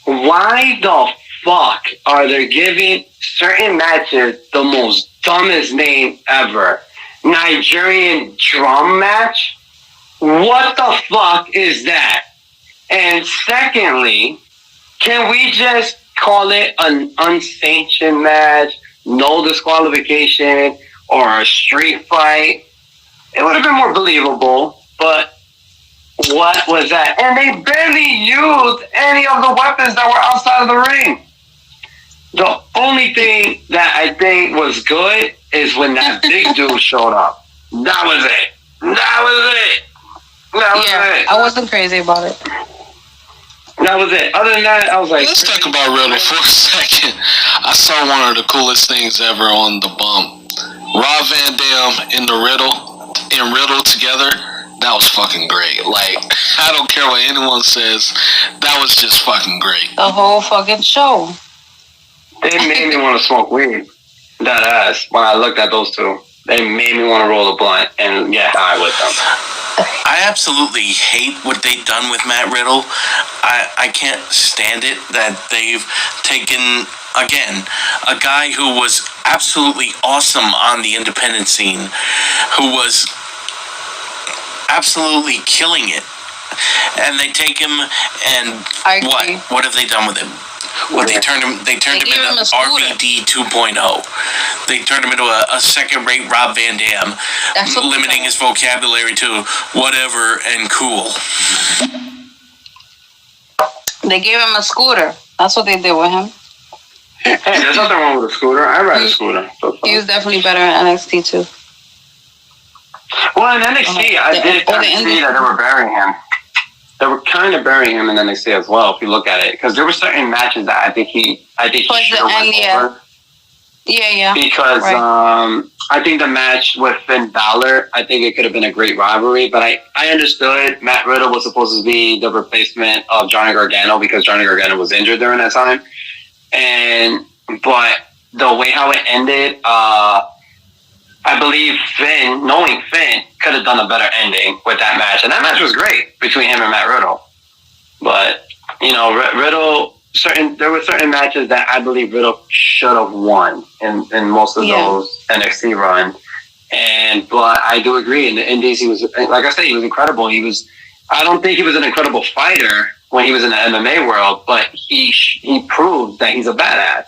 Why the fuck are they giving certain matches the most dumbest name ever? Nigerian drum match? What the fuck is that? And secondly, can we just call it an unsanctioned match, no disqualification, or a street fight? It would have been more believable, but what was that? And they barely used any of the weapons that were outside of the ring. The only thing that I think was good is when that big dude showed up. That was it. That was it. I wasn't crazy about it. That was it. Other than that, I was like... Let's talk about Riddle for a second. I saw one of the coolest things ever on the bump. Rob Van Dam and Riddle together. That was fucking great. Like, I don't care what anyone says. That was just fucking great. The whole fucking show. They made me want to smoke weed. That ass. When I looked at those two, they made me want to roll a blunt and get high with them. I absolutely hate what they've done with Matt Riddle. I can't stand it that they've taken again, a guy who was absolutely awesome on the independent scene, who was absolutely killing it, and they take him and I agree. what have they done with him? What they turned him gave him into a scooter. RVD 2.0. They turned him into a second-rate Rob Van Dam, That's what limiting his vocabulary to whatever and cool. They gave him a scooter. That's what they did with him. Hey, there's nothing wrong with a scooter. I ride a scooter. He was definitely better at NXT too. Well, in NXT, I did kind of see that they were burying him. They were kind of burying him in NXT as well, if you look at it, because there were certain matches that I think he should have went over. Yeah. Because right. I think the match with Finn Balor, I think it could have been a great rivalry, but I understood Matt Riddle was supposed to be the replacement of Johnny Gargano because Johnny Gargano was injured during that time, but the way how it ended, I believe Finn, knowing Finn, could have done a better ending with that match. And that match was great between him and Matt Riddle. But, Riddle, there were certain matches that I believe Riddle should have won in most of those NXT runs. But I do agree. In the Indies, he was, like I said, he was incredible. I don't think he was an incredible fighter when he was in the MMA world, but he proved that he's a badass.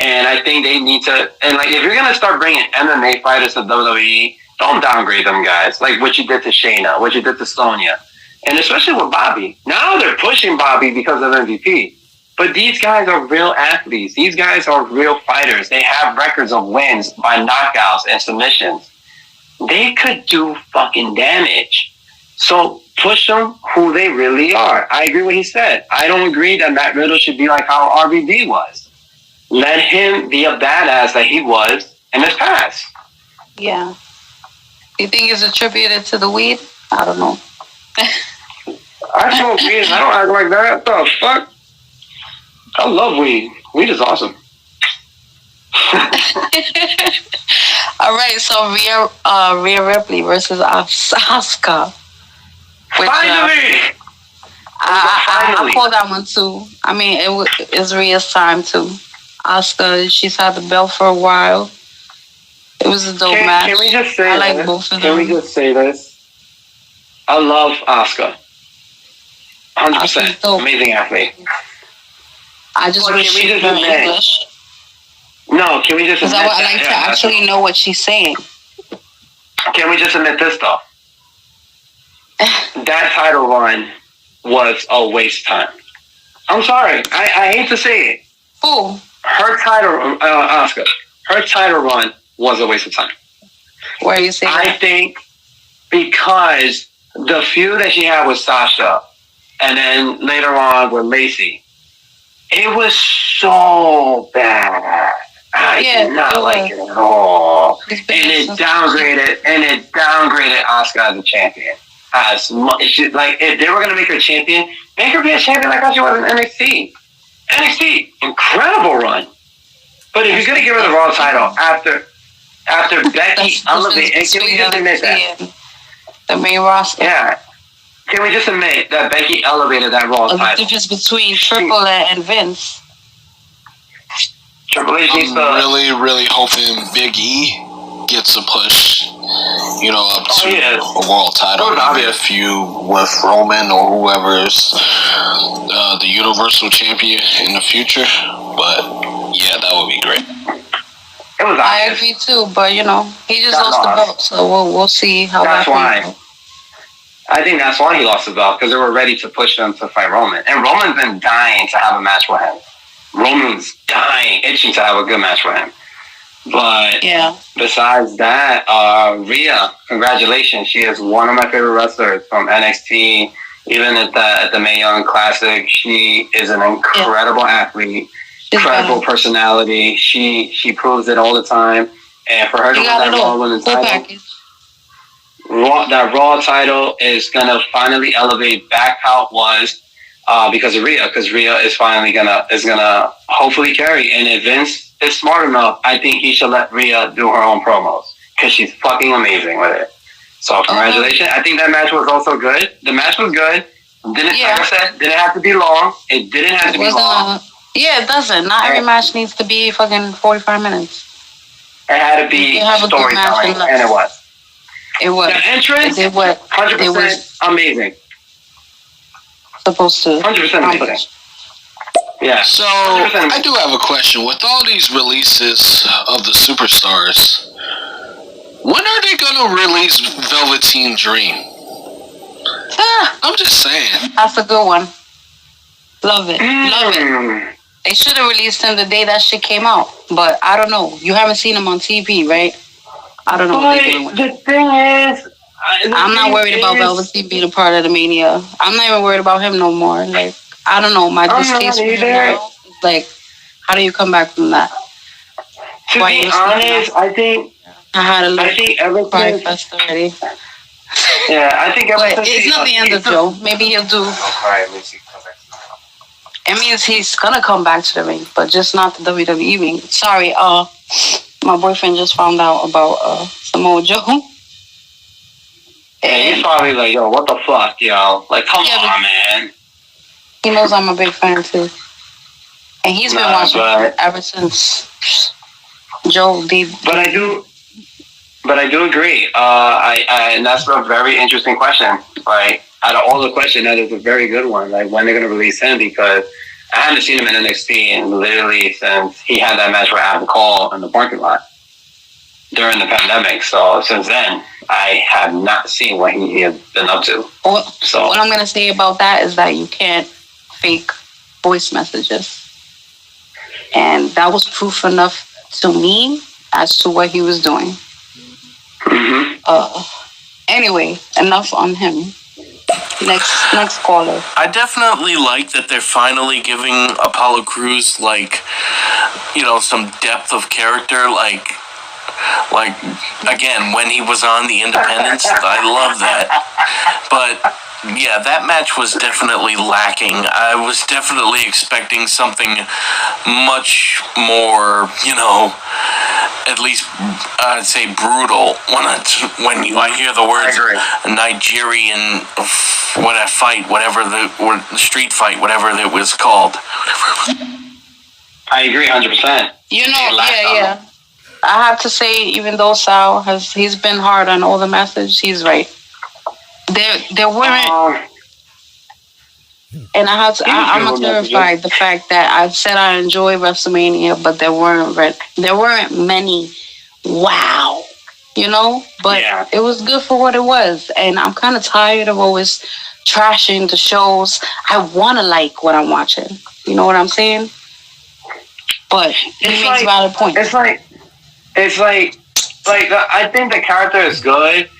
And I think they need to, and like, if you're going to start bringing MMA fighters to WWE, don't downgrade them guys. Like what you did to Shayna, what you did to Sonya. And especially with Bobby. Now they're pushing Bobby because of MVP. But these guys are real athletes. These guys are real fighters. They have records of wins by knockouts and submissions. They could do fucking damage. So push them who they really are. I agree with what he said. I don't agree that Matt Riddle should be like how RVD was. Let him be a badass that he was in his past. Yeah. You think it's attributed to the weed? I don't know. I smoke weed and I don't act like that. What the fuck? I love weed. Weed is awesome. All right, so Rhea Ripley versus Asuka. Finally! I pulled that one too. I mean, it's Rhea's time too. Asuka, she's had the belt for a while. It was a dope match. Can we just say I like both of them. Can we just say this? I love Asuka. 100%. Amazing athlete. I just wish she knew English. No, can we just because I would like to actually know what she's saying. Can we just admit this though? That title run was a waste time. I'm sorry. I hate to say it. Who? Her title, Asuka. Her title run was a waste of time. Why are you saying I think because the feud that she had with Sasha, and then later on with Lacey, it was so bad. I did not like it at all. And it downgraded Asuka as a champion. As much, like, if they were gonna make her champion, make her be a champion like how she was in NXT. NXT, incredible run. But if you're gonna give her the Raw title after Becky elevated, and can we just admit that? The main roster. Yeah. Can we just admit that Becky elevated that Raw title? The difference between Triple H and Vince. Triple H needs to... I'm really hoping Big E gets a push, up to a world title. Maybe a feud with Roman or whoever's the Universal Champion in the future. But yeah, that would be great. I agree too, but he just lost the belt, so we'll see how that's that why. goes. I think that's why he lost the belt, because they were ready to push him to fight Roman, and Roman's been dying to have a match with him. Roman's dying, itching to have a good match with him. But besides that, Rhea, congratulations. She is one of my favorite wrestlers from NXT. Even at the Mae Young Classic, she is an incredible athlete, incredible personality. She proves it all the time. And for her to win that Raw Women's title, that Raw title is going to finally elevate back how it was because of Rhea. Because Rhea is finally gonna hopefully carry. And if Vince is smart enough, I think he should let Rhea do her own promos because she's fucking amazing with it. So congratulations. I think that match was also good. The match was good. Like I said, didn't have to be long. It didn't have to be long. Yeah, it doesn't. Not every match needs to be fucking 45 minutes. It had to be storytelling, and it was. It was. The entrance, it did what 100% it was amazing. Supposed to 100% accomplish. amazing. Yeah. So, I do have a question. With all these releases of the superstars, when are they going to release Velveteen Dream? I'm just saying. That's a good one. Love it. Love it. They should have released him the day that shit came out. But I don't know. You haven't seen him on TV, right? I don't know what they're doing with him. The thing is, I'm not worried about Velveteen being a part of the Mania. I'm not even worried about him no more. Like, I don't know. My distaste for him now is like, how do you come back from that? To be honest, I think I think ever cry since, fest already. yeah, I think ever But since it's not the end of Joe. Maybe he'll do. It means he's gonna come back to the ring, but just not the WWE ring. Sorry, my boyfriend just found out about Samoa Joe. Yeah, he's probably like, yo, what the fuck, yo? Like, come on, man. He knows I'm a big fan too, and he's been watching ever since Joe did. But I do agree. And that's a very interesting question. Like, out of all the questions, that is a very good one. Like, when they're gonna release him, because I haven't seen him in NXT and literally since he had that match with Adam Cole in the parking lot during the pandemic. So since then, I have not seen what he has been up to. So what I'm gonna say about that is that you can't fake voice messages, and that was proof enough to me as to what he was doing. Anyway, enough on him. Next caller. I definitely like that they're finally giving Apollo Crews, like, you know, some depth of character. Like again, when he was on the Independents, I love that. But yeah, that match was definitely lacking. I was definitely expecting something much more, you know, at least I'd say brutal. When I hear the words Nigerian street fight, whatever it was called. I agree 100%. You know, yeah. I have to say, even though Sal he's been hard on all the messages, he's right. There weren't, and I'm terrified the fact that I said I enjoy WrestleMania, but there weren't many. Wow, you know. But it was good for what it was, and I'm kind of tired of always trashing the shows. I want to like what I'm watching. You know what I'm saying? But he makes valid points. It's like I think the character is good,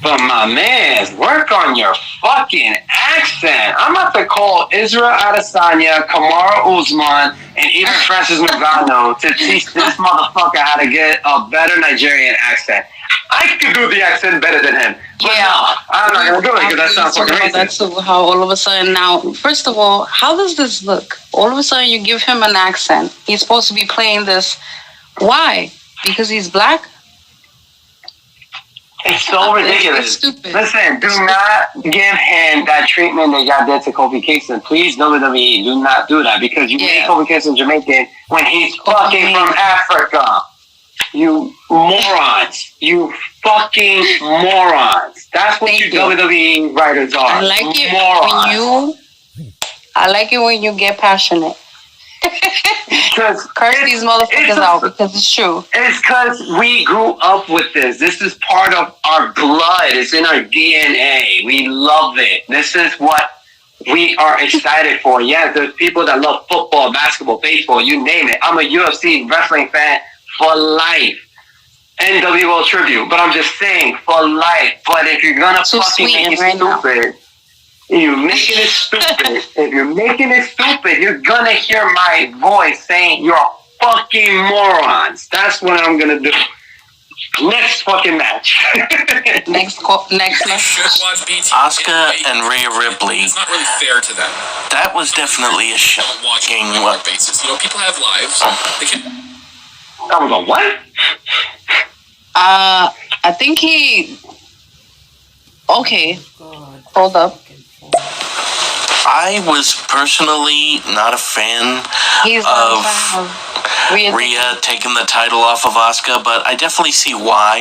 but my man, work on your fucking accent. I'm about to call Israel Adesanya, Kamaru Usman, and even Francis Ngannou to teach this motherfucker how to get a better Nigerian accent. I could do the accent better than him. But no, I'm not going to do it because that sounds fucking racist. That's how all of a sudden now, first of all, how does this look? All of a sudden you give him an accent. He's supposed to be playing this. Why? Because he's black? It's so ridiculous. It's stupid. Listen, do not give him that treatment that y'all did to Kofi Kingston. Please, WWE, do not do that because you made Kofi Kingston Jamaican when he's fucking from Africa. You morons. You fucking morons. That's what you WWE writers are. I like it when you get passionate. Curse these motherfuckers out because it's true. It's because we grew up with this. This is part of our blood. It's in our DNA. We love it. This is what we are excited for. Yeah, there's people that love football, basketball, baseball, you name it. I'm a UFC wrestling fan for life. NWO tribute. But I'm just saying, for life. But if you're going to fucking make it stupid... You're making it stupid. If you're making it stupid, you're gonna hear my voice saying you're fucking morons. That's what I'm gonna do. Next fucking match. next match. Asuka and Rhea Ripley. It's not really fair to them. That was definitely a shocking basis. You know, people have lives. They can. That was a what? I think he. Okay. Hold up. I was personally not a fan of Rhea taking the title off of Asuka, but I definitely see why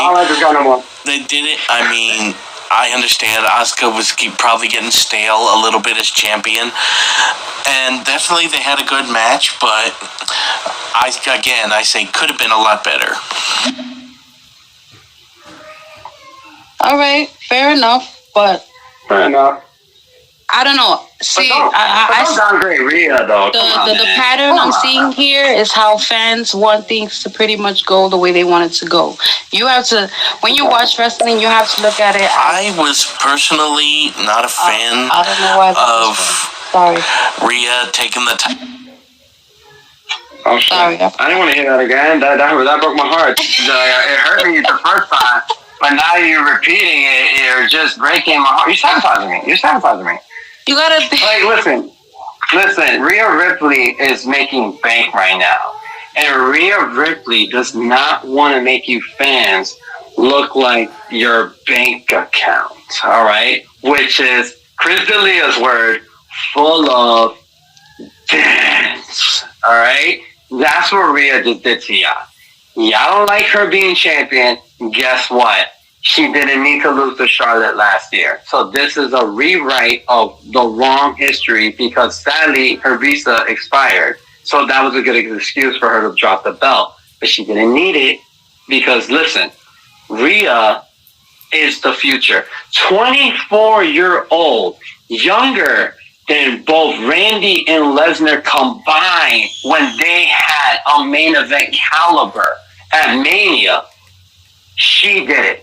they did it. I mean, I understand Asuka was probably getting stale a little bit as champion, and definitely they had a good match, but I say could have been a lot better. All right, fair enough, but I don't know. See, I don't downgrade Rhea though. The pattern I'm seeing here is how fans want things to pretty much go the way they want it to go. You have to, when you watch wrestling, you have to look at it. I was personally not a fan I don't know why of Rhea taking the title. Oh shit! Sorry, I didn't want to hear that again. That broke my heart. It hurt me the first time, but now you're repeating it. You're just breaking my heart. You're sabotaging me. You gotta listen. Rhea Ripley is making bank right now, and Rhea Ripley does not want to make you fans look like your bank account. All right, which is Chris D'Elia's word, full of dance. All right, that's what Rhea just did to y'all. Y'all don't like her being champion. Guess what? She didn't need to lose to Charlotte last year. So this is a rewrite of the wrong history because sadly her visa expired. So that was a good excuse for her to drop the belt. But she didn't need it because, listen, Rhea is the future. 24-year-old, younger than both Randy and Lesnar combined when they had a main event caliber at Mania. She did it.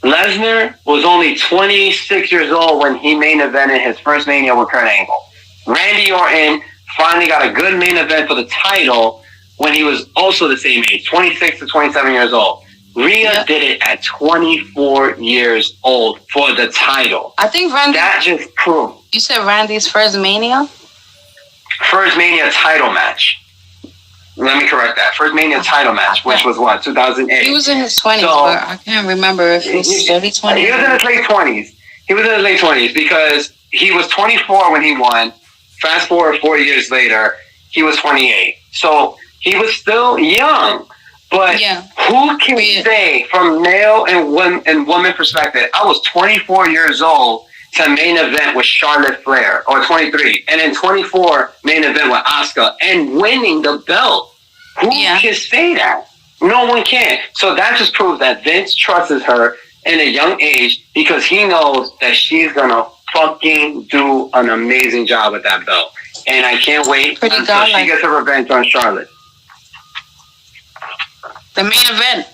Lesnar was only 26 years old when he main evented his first Mania with Kurt Angle. Randy Orton finally got a good main event for the title when he was also the same age, 26 to 27 years old. Rhea did it at 24 years old for the title. I think Randy... That just proved... You said Randy's first Mania? First Mania title match. Let me correct that. First Mania title match, which was what, 2008. He was in his 20s, but I can't remember if he was early 20s. He was in his late 20s. Because he was 24 when he won. Fast forward 4 years later, he was 28. So he was still young. But who can say from male and woman perspective, I was 24 years old to main event with Charlotte Flair, or 23, and then 24 main event with Asuka, and winning the belt. Who can say that? No one can. So that just proves that Vince trusts her in a young age because he knows that she's gonna fucking do an amazing job with that belt. And I can't wait until she gets her revenge on Charlotte. The main event.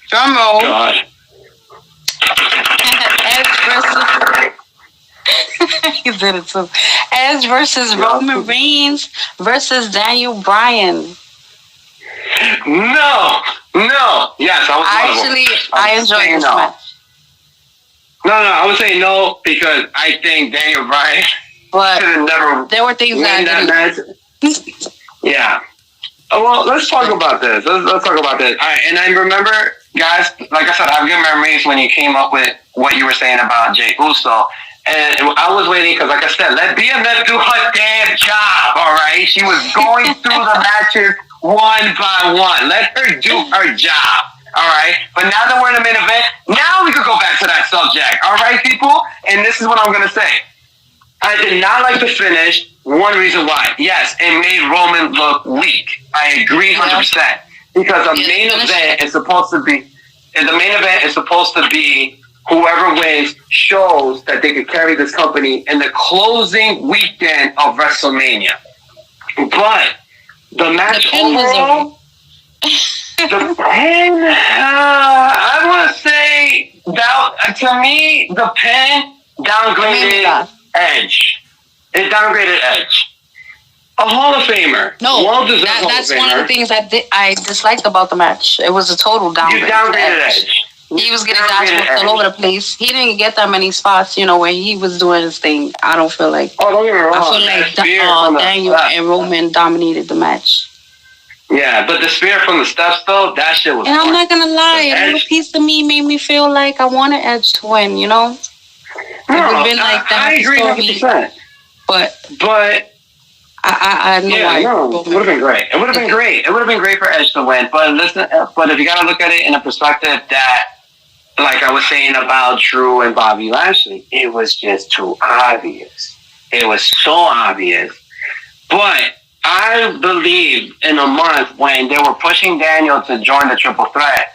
Drum roll. God. Edge versus... he did it too. Edge versus Roman Reigns versus Daniel Bryan. No. Yes, I enjoyed this match. No, I would say no because I think Daniel Bryan should have never there were things that match. Yeah. Well, let's talk about this. Let's talk about this. All right, and I remember, guys, like I said, I have good memories when you came up with what you were saying about Jey Uso. And I was waiting because, like I said, let BMF do her damn job, all right? She was going through the matches one by one. Let her do her job, all right? But now that we're in the main event, now we could go back to that subject, all right, people? And this is what I'm going to say. I did not like the finish. One reason why. Yes, it made Roman look weak. I agree 100%. Because the main event is supposed to be whoever wins shows that they could carry this company in the closing weekend of WrestleMania. But the match overall, the pin, I want to say, to me, the pin downgraded Edge. It downgraded Edge. A Hall of Famer. No, that's one of the things I disliked about the match. It was a total downgrade. You downgraded Edge. He was getting dodged all over the place. He didn't get that many spots, where he was doing his thing. I don't feel like... Oh, don't get me wrong. I feel like Daniel and Roman dominated the match. Yeah, but the spear from the steps, though, that shit was... And I'm not going to lie. A little piece of me made me feel like I wanted Edge to win, No, It would have been like that. I agree 100%. But I know yeah, why. no, it would have been great. It would have been great. It would have been great for Edge to win. But listen, but if you gotta look at it in a perspective that, like I was saying about Drew and Bobby Lashley, it was just too obvious. It was so obvious. But I believe in a month when they were pushing Daniel to join the triple threat,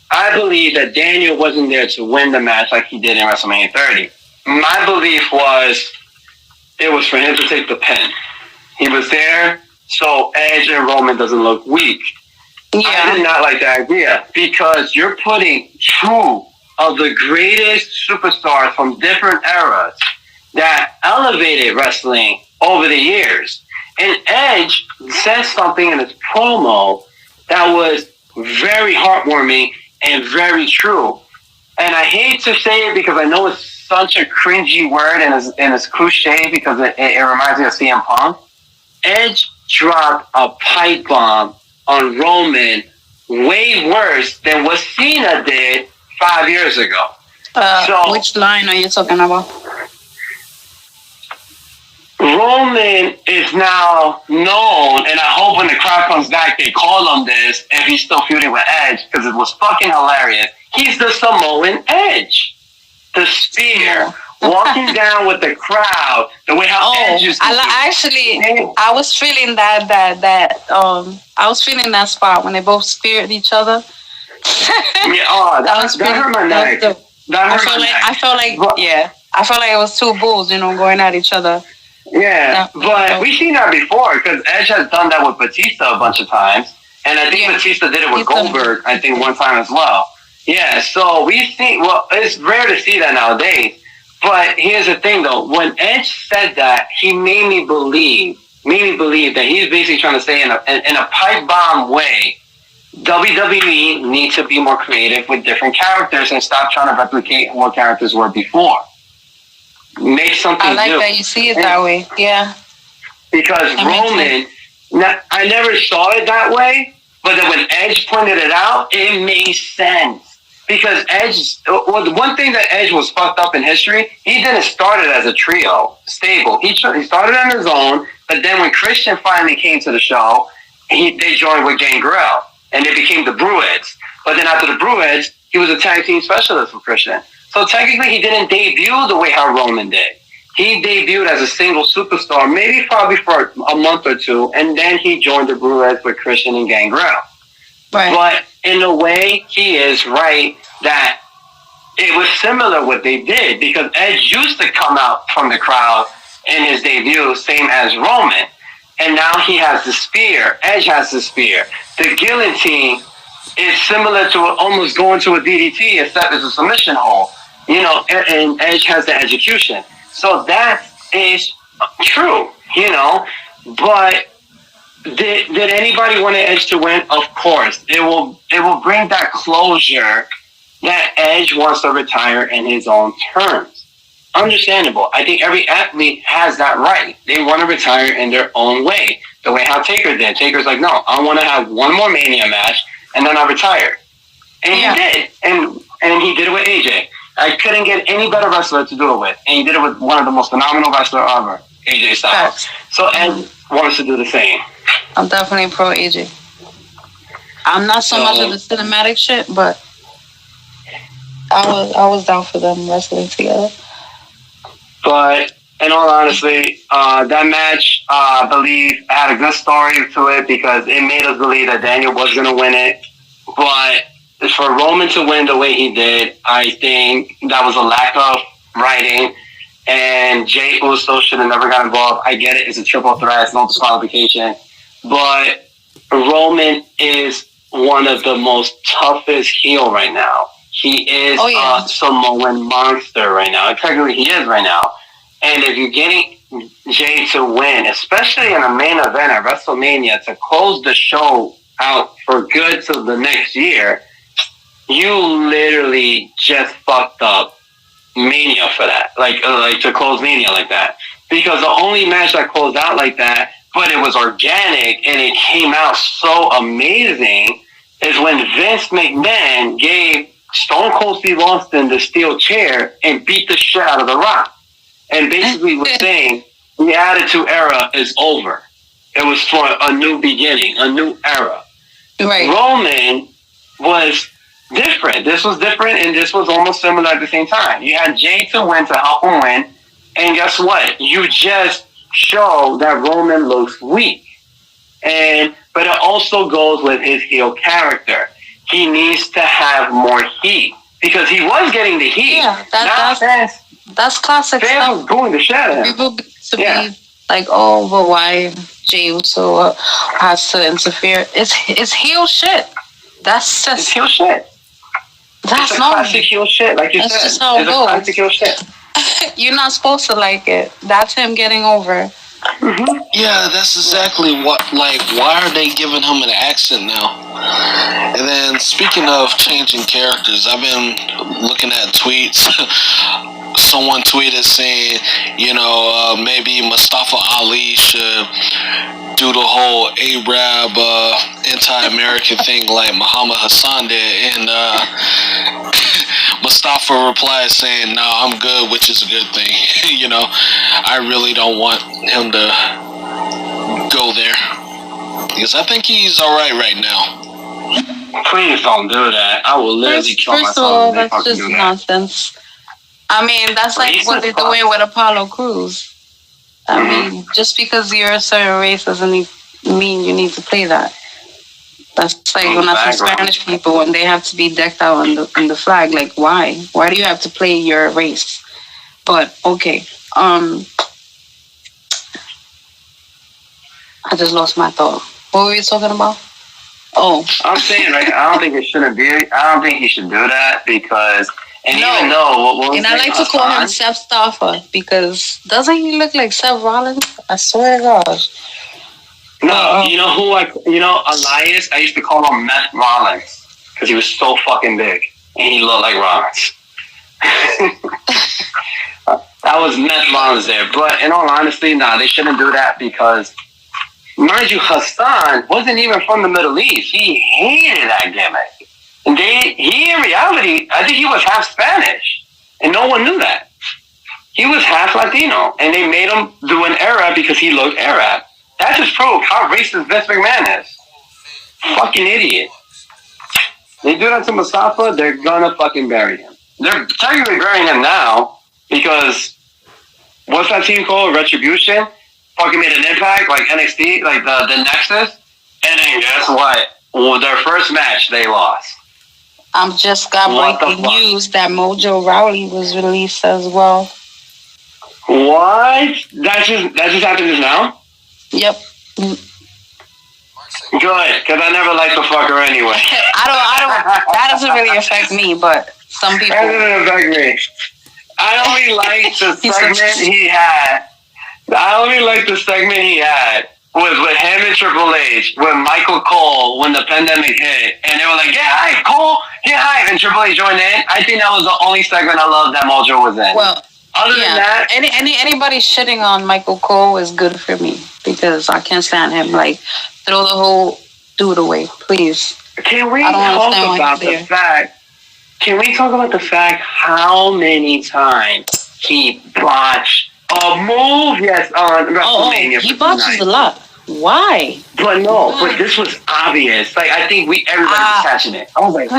I believe that Daniel wasn't there to win the match like he did in WrestleMania 30. My belief was it was for him to take the pin. He was there so Edge and Roman doesn't look weak. Yeah. I did not like the idea because you're putting two of the greatest superstars from different eras that elevated wrestling over the years. And Edge said something in his promo that was very heartwarming and very true. And I hate to say it because I know it's such a cringy word and it's cliche because it reminds me of CM Punk. Edge dropped a pipe bomb on Roman way worse than what Cena did 5 years ago. So, which line are you talking about? Roman is now known, and I hope when the crowd comes back, they call him this if he's still feuding with Edge, because it was fucking hilarious. He's the Samoan Edge. The spear, walking down with the crowd, the way how Edge used to I was feeling I was feeling that spot when they both speared each other. That hurt my neck. I felt like it was two bulls, going at each other. Yeah, but we've seen that before because Edge has done that with Batista a bunch of times, and I think Batista did it with Goldberg, I think, one time as well. Yeah, so we've seen. Well, it's rare to see that nowadays. But here's the thing, though: when Edge said that, he made me believe that he's basically trying to say in a pipe bomb way, WWE needs to be more creative with different characters and stop trying to replicate what characters were before. Make something new. I like that you see it that way. Yeah. Because Roman, I never saw it that way, but then when Edge pointed it out, it made sense. Because Edge, the one thing that Edge was fucked up in history, he didn't start it as a trio stable. He started on his own, but then when Christian finally came to the show, they joined with Gangrel, and they became the Brewheads. But then after the Brewheads, he was a tag team specialist for Christian. So technically, he didn't debut the way how Roman did. He debuted as a single superstar, probably for a month or two, and then he joined the Brewheads with Christian and Gangrel. Right. But in a way, he is right that it was similar what they did because Edge used to come out from the crowd in his debut, same as Roman. And now he has the spear. Edge has the spear. The guillotine is similar to almost going to a DDT, except it's a submission hold. And Edge has the execution. So that is true, But did anybody want Edge to win? Of course. It will bring that closure that Edge wants to retire in his own terms. Understandable. I think every athlete has that right. They want to retire in their own way. The way how Taker did. Taker's like, no, I want to have one more Mania match and then I'll retire. And he did. And he did it with AJ. I couldn't get any better wrestler to do it with. And he did it with one of the most phenomenal wrestlers ever, AJ Styles. So Ed wants to do the same. I'm definitely pro AJ. I'm not so much of the cinematic shit, but I was down for them wrestling together. But in all honesty, that match, I believe, had a good story to it because it made us believe that Daniel was going to win it. But for Roman to win the way he did, I think that was a lack of writing. And Jey Uso should have never got involved. I get it. It's a triple threat. It's no disqualification. But Roman is one of the most toughest heel right now. He is a Samoan monster right now. Technically, he is right now. And if you're getting Jey to win, especially in a main event at WrestleMania, to close the show out for good till the next year, you literally just fucked up Mania for that. Like to close Mania like that. Because the only match that closed out like that, but it was organic and it came out so amazing, is when Vince McMahon gave Stone Cold Steve Austin the steel chair and beat the shit out of The Rock. And basically was saying the Attitude Era is over. It was for a new beginning, a new era. Right. Roman was different. This was different, and this was almost similar at the same time. You had Jay to win to help him win, and guess what? You just show that Roman looks weak. But it also goes with his heel character. He needs to have more heat because he was getting the heat. Yeah, that's classic fans stuff. was going to shit at him. People be like, oh, but why Jey Uso has to interfere? It's heel shit. That's just it's heel shit. That's it's a not classic heel shit, like you that's said. just how it it's goes. a classic heel shit. You're not supposed to like it. That's him getting over. Mm-hmm. Yeah, that's exactly what. Like, why are they giving him an accent now? And then, speaking of changing characters, I've been looking at tweets. Someone tweeted saying, maybe Mustafa Ali should do the whole Arab anti-American thing like Muhammad Hassan did, and Mustafa replied saying, "No, I'm good," which is a good thing. I really don't want him to go there because I think he's all right now. Please don't do that. I will literally kill myself. First of all, if they that's fucking just do that. nonsense. I mean, that's like what they're doing with Apollo Crews. I mean, just because you're a certain race doesn't mean you need to play that. That's like when I see Spanish people when they have to be decked out in the flag. Like, why? Why do you have to play your race? But okay, I just lost my thought. What were we talking about? Oh, I'm saying, like, I don't think it shouldn't be. I don't think he should do that because. And even though, what was and I like to call him Seth Staffer because doesn't he look like Seth Rollins? I swear to God. No, you know who Elias? I used to call him Matt Rollins because he was so fucking big and he looked like Rollins. That was Matt Rollins there. But in all honesty, they shouldn't do that because, mind you, Hassan wasn't even from the Middle East. He hated that gimmick. And he, in reality, I think he was half Spanish. And no one knew that. He was half Latino. And they made him do an Arab because he looked Arab. That just proved how racist Vince McMahon is. Fucking idiot. They do that to Mustafa, they're gonna fucking bury him. They're technically burying him now because what's that team called? Retribution? Fucking made an impact like NXT, like the Nexus. And then guess what? Well, their first match, they lost. Just got breaking news that Mojo Rawley was released as well. What? That just happened just now? Yep. Good, because I never liked the fucker anyway. I don't. That doesn't really affect me, but some people. That doesn't affect me. I only liked the segment he had. Was with him and Triple H, with Michael Cole when the pandemic hit, and they were like, "Get hype, Cole, get hype," and Triple H joined in. I think that was the only segment I loved that Mojo was in. Well, other than that, anybody shitting on Michael Cole is good for me because I can't stand him. Like, throw the whole dude away, please. Can we talk about the fact? Can we talk about the fact how many times he botched a move? Yes, on WrestleMania. He botches a lot. Why? But but this was obvious. Like, I think everybody was catching it. I was like,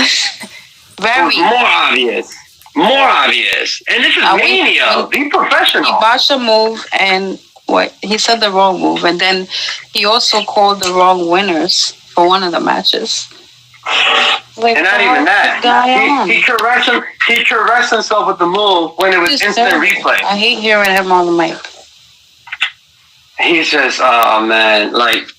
very more obvious. And this is Mania. Be professional. He botched a move and he said the wrong move, and then he also called the wrong winners for one of the matches. Like, and not even that. He caressed himself with the move when it was instant replay. I hate hearing him on the mic. He's just, oh man, like,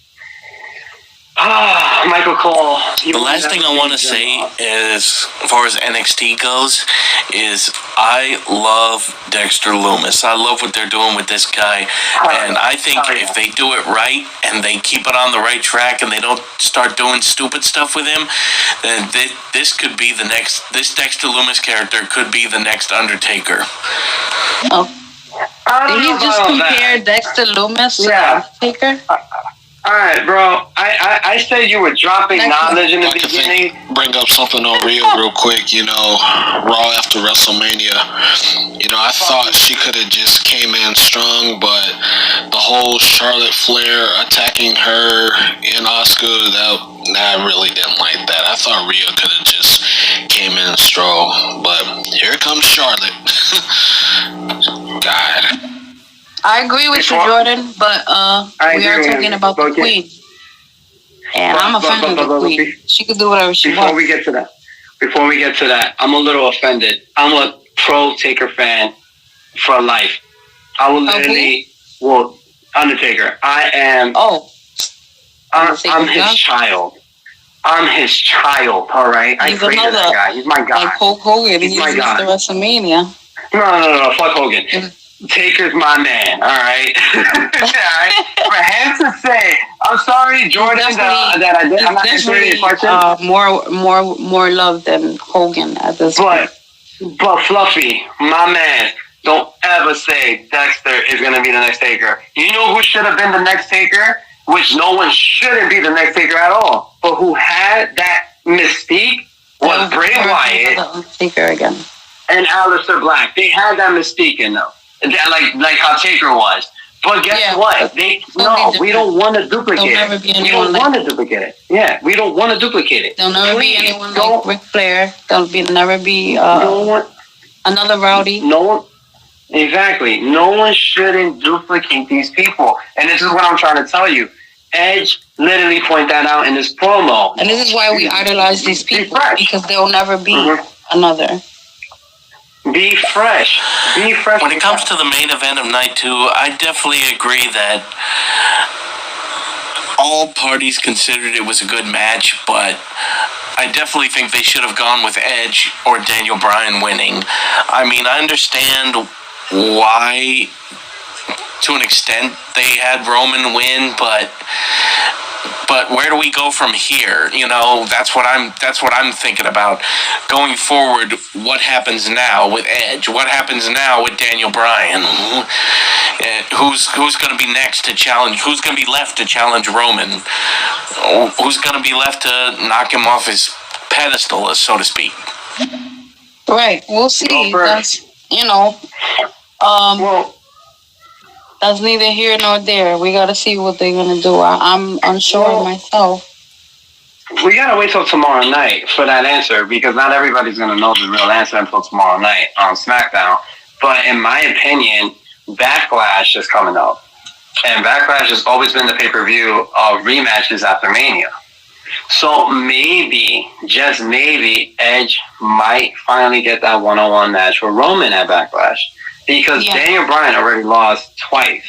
Michael Cole. The last thing I want to say is, as far as NXT goes, is I love Dexter Lumis. I love what they're doing with this guy. And I think if they do it right and they keep it on the right track and they don't start doing stupid stuff with him, then this could be this Dexter Lumis character could be the next Undertaker. Oh. Did he just compare Dexter Loomis to Undertaker? I All right, bro. I said you were dropping knowledge in the beginning. Bring up something on Rhea real quick. Raw after WrestleMania. I thought she could have just came in strong, but the whole Charlotte Flair attacking her and Asuka, I really didn't like that. I thought Rhea could have just came in strong, but here comes Charlotte. God. I agree with you, Jordan, but we are talking about the Queen. And I'm a fan of the Queen. She could do whatever she wants. Before we get to that, I'm a little offended. I'm a pro Taker fan for life. I will literally, Undertaker. I am. Oh. I'm his child. I'm his child, all right? I created that guy. He's my guy. Like Hulk Hogan. He's my guy. WrestleMania. No. Fuck Hogan. Taker's my man, all right? All right? For him to say, I'm sorry, Jordan, that I did. I'm not answering your question. More love than Hogan at this point. But Fluffy, my man, don't ever say Dexter is going to be the next Taker. You know who should have been the next Taker? Which no one shouldn't be the next Taker at all. But who had that mystique was Bray Wyatt. Taker again. And Aleister Black. They had that mystique in them. Like how Taker was. But guess what? We don't want to duplicate it. We don't want to duplicate it. Yeah, we don't want to duplicate it. There'll never be anyone like Ric Flair. There'll never be another Rowdy. No one. Exactly. No one shouldn't duplicate these people. And this is what I'm trying to tell you. Edge literally pointed that out in his promo. And this is why we idolize these people. Because there'll never be another. Be fresh. Be fresh. When it comes to the main event of night 2, I definitely agree that all parties considered it was a good match, but I definitely think they should have gone with Edge or Daniel Bryan winning. I mean, I understand why, to an extent, they had Roman win, but where do we go from here? That's what I'm thinking about. Going forward, what happens now with Edge? What happens now with Daniel Bryan? Who's going to be next to challenge? Who's going to be left to challenge Roman? Who's going to be left to knock him off his pedestal, so to speak? Right. We'll see. That's, that's neither here nor there. We got to see what they're going to do. I'm unsure myself. We got to wait till tomorrow night for that answer, because not everybody's going to know the real answer until tomorrow night on SmackDown. But in my opinion, Backlash is coming up. And Backlash has always been the pay-per-view of rematches after Mania. So maybe, just maybe, Edge might finally get that one-on-one match with Roman at Backlash. Because Daniel Bryan already lost twice,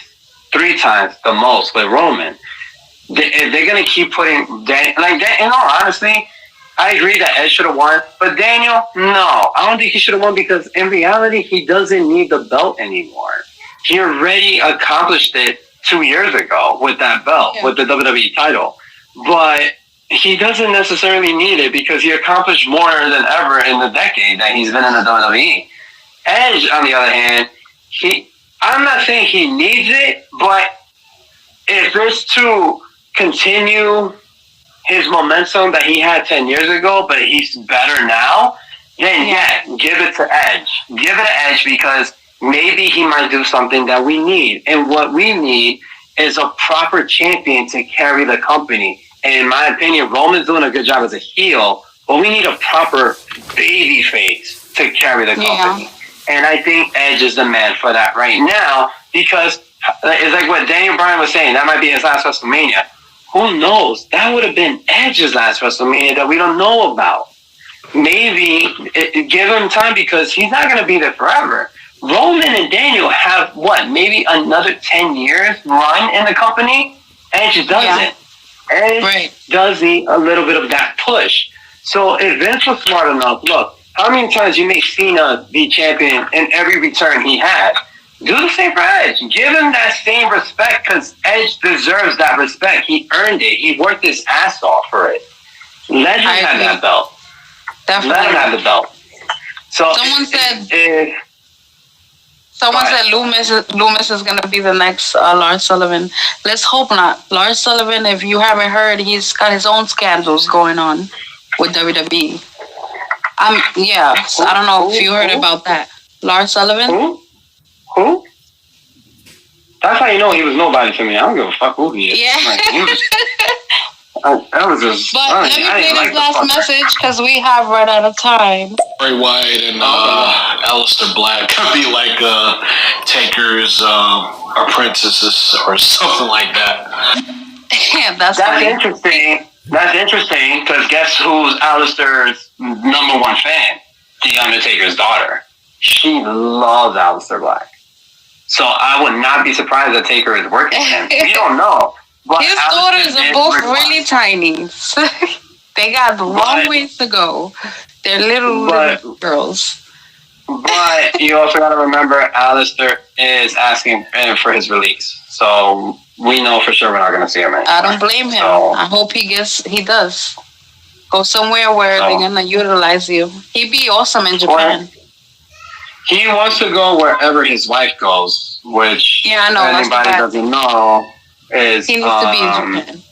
3 times the most with Roman. If they're going to keep putting in all honesty, I agree that Edge should have won. But Daniel, no. I don't think he should have won, because in reality, he doesn't need the belt anymore. He already accomplished it 2 years ago with that belt, with the WWE title. But he doesn't necessarily need it, because he accomplished more than ever in the decade that he's been in the WWE. Edge, on the other hand, I'm not saying he needs it, but if it's to continue his momentum that he had 10 years ago, but he's better now, then give it to Edge. Give it to Edge, because maybe he might do something that we need. And what we need is a proper champion to carry the company. And in my opinion, Roman's doing a good job as a heel, but we need a proper baby face to carry the company. And I think Edge is the man for that right now, because it's like what Daniel Bryan was saying. That might be his last WrestleMania. Who knows? That would have been Edge's last WrestleMania that we don't know about. Maybe give him time, because he's not going to be there forever. Roman and Daniel have, maybe another 10 years run in the company? Edge doesn't. Edge does need a little bit of that push. So if Vince was smart enough, look, how many times you make Cena be champion in every return he had? Do the same for Edge. Give him that same respect, because Edge deserves that respect. He earned it. He worked his ass off for it. Let him have that belt. Definitely. Let him have the belt. So someone Someone Go ahead. said Loomis is gonna be the next Lars Sullivan. Let's hope not. Lars Sullivan, if you haven't heard, he's got his own scandals going on with WWE. Yeah. So I don't know if you heard about that. Lars Sullivan. Who? That's how you know he was nobody to me. I don't give a fuck who he is. Yeah. Like, he was, that was just. But let me play this last message because we have run out of time. Bray Wyatt and Aleister Black could be like Taker's apprentices or something like that. Yeah, that's interesting. That's interesting because guess who's Aleister's number one fan? The Undertaker's daughter. She loves Aleister Black. So I would not be surprised that Taker is working with him. We don't know. But his daughters are both really tiny. They got a long ways to go. They're little girls. But you also got to remember, Aleister is asking for his release. So we know for sure we're not going to see him anymore. I don't blame him. So, I hope he does. Go somewhere where they're going to utilize you. He'd be awesome in Japan. He wants to go wherever his wife goes, which anybody doesn't know is... He needs to be in Japan.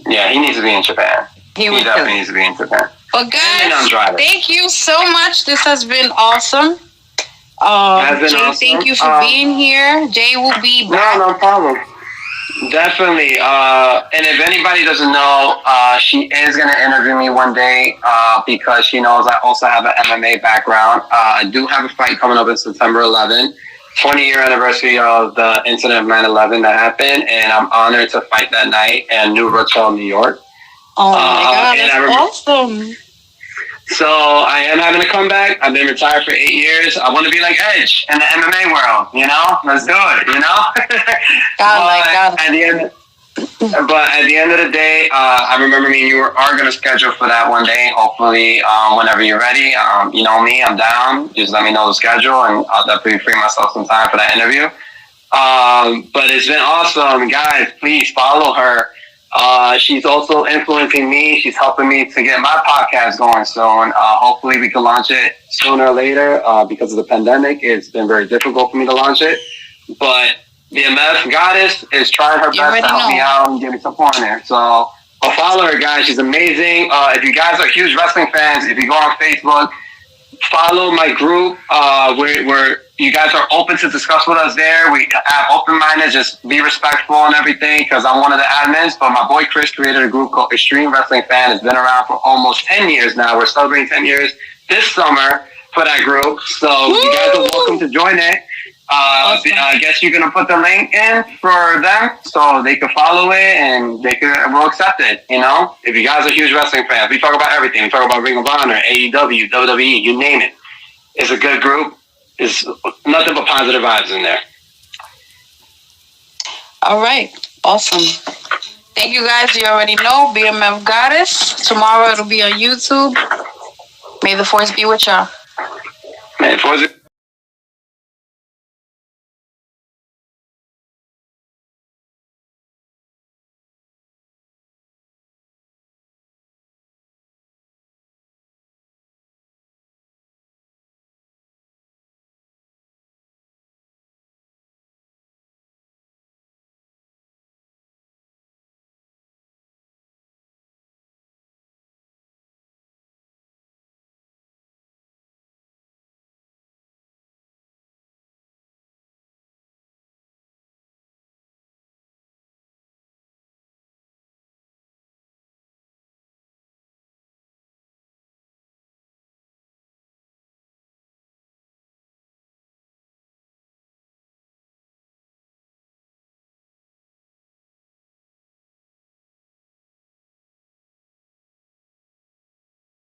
Yeah, he needs to be in Japan. He definitely needs to be in Japan. But guys, thank you so much. This has been awesome. Jay, thank you for being here. Jay will be back. No problem. Definitely. And if anybody doesn't know, she is going to interview me one day because she knows I also have an MMA background. I do have a fight coming up in September 11th, 20-year anniversary of the incident of 9/11 that happened, and I'm honored to fight that night in New Rochelle, New York. Oh my God, that's awesome. So I am having a comeback. I've been retired for 8 years. I want to be like Edge in the MMA world, you know? Let's do it, you know? But at the end of the day, I remember me and you are going to schedule for that one day. Hopefully, whenever you're ready. You know me, I'm down. Just let me know the schedule, and I'll definitely free myself some time for that interview. But it's been awesome. Guys, please follow her. She's also influencing me. She's helping me to get my podcast going soon. Hopefully we can launch it sooner or later. Because of the pandemic, it's been very difficult for me to launch it. But the MF Goddess is trying her best to help me out and give me support in there. So I'll follow her, guys. She's amazing. If you guys are huge wrestling fans, if you go on Facebook, follow my group. Where you guys are open to discuss with us there. We have open-minded, just be respectful and everything, because I'm one of the admins. But my boy Chris created a group called Extreme Wrestling Fan. It's been around for almost 10 years now. We're celebrating 10 years this summer for that group. So you guys are welcome to join it. I guess you're gonna put the link in for them so they can follow it and we'll accept it. You know, if you guys are huge wrestling fans, we talk about everything. We talk about Ring of Honor, AEW, WWE, you name it. It's a good group. It's nothing but positive vibes in there. All right, awesome. Thank you guys. You already know, BMF Goddess. Tomorrow it'll be on YouTube. May the force be with y'all. May the force be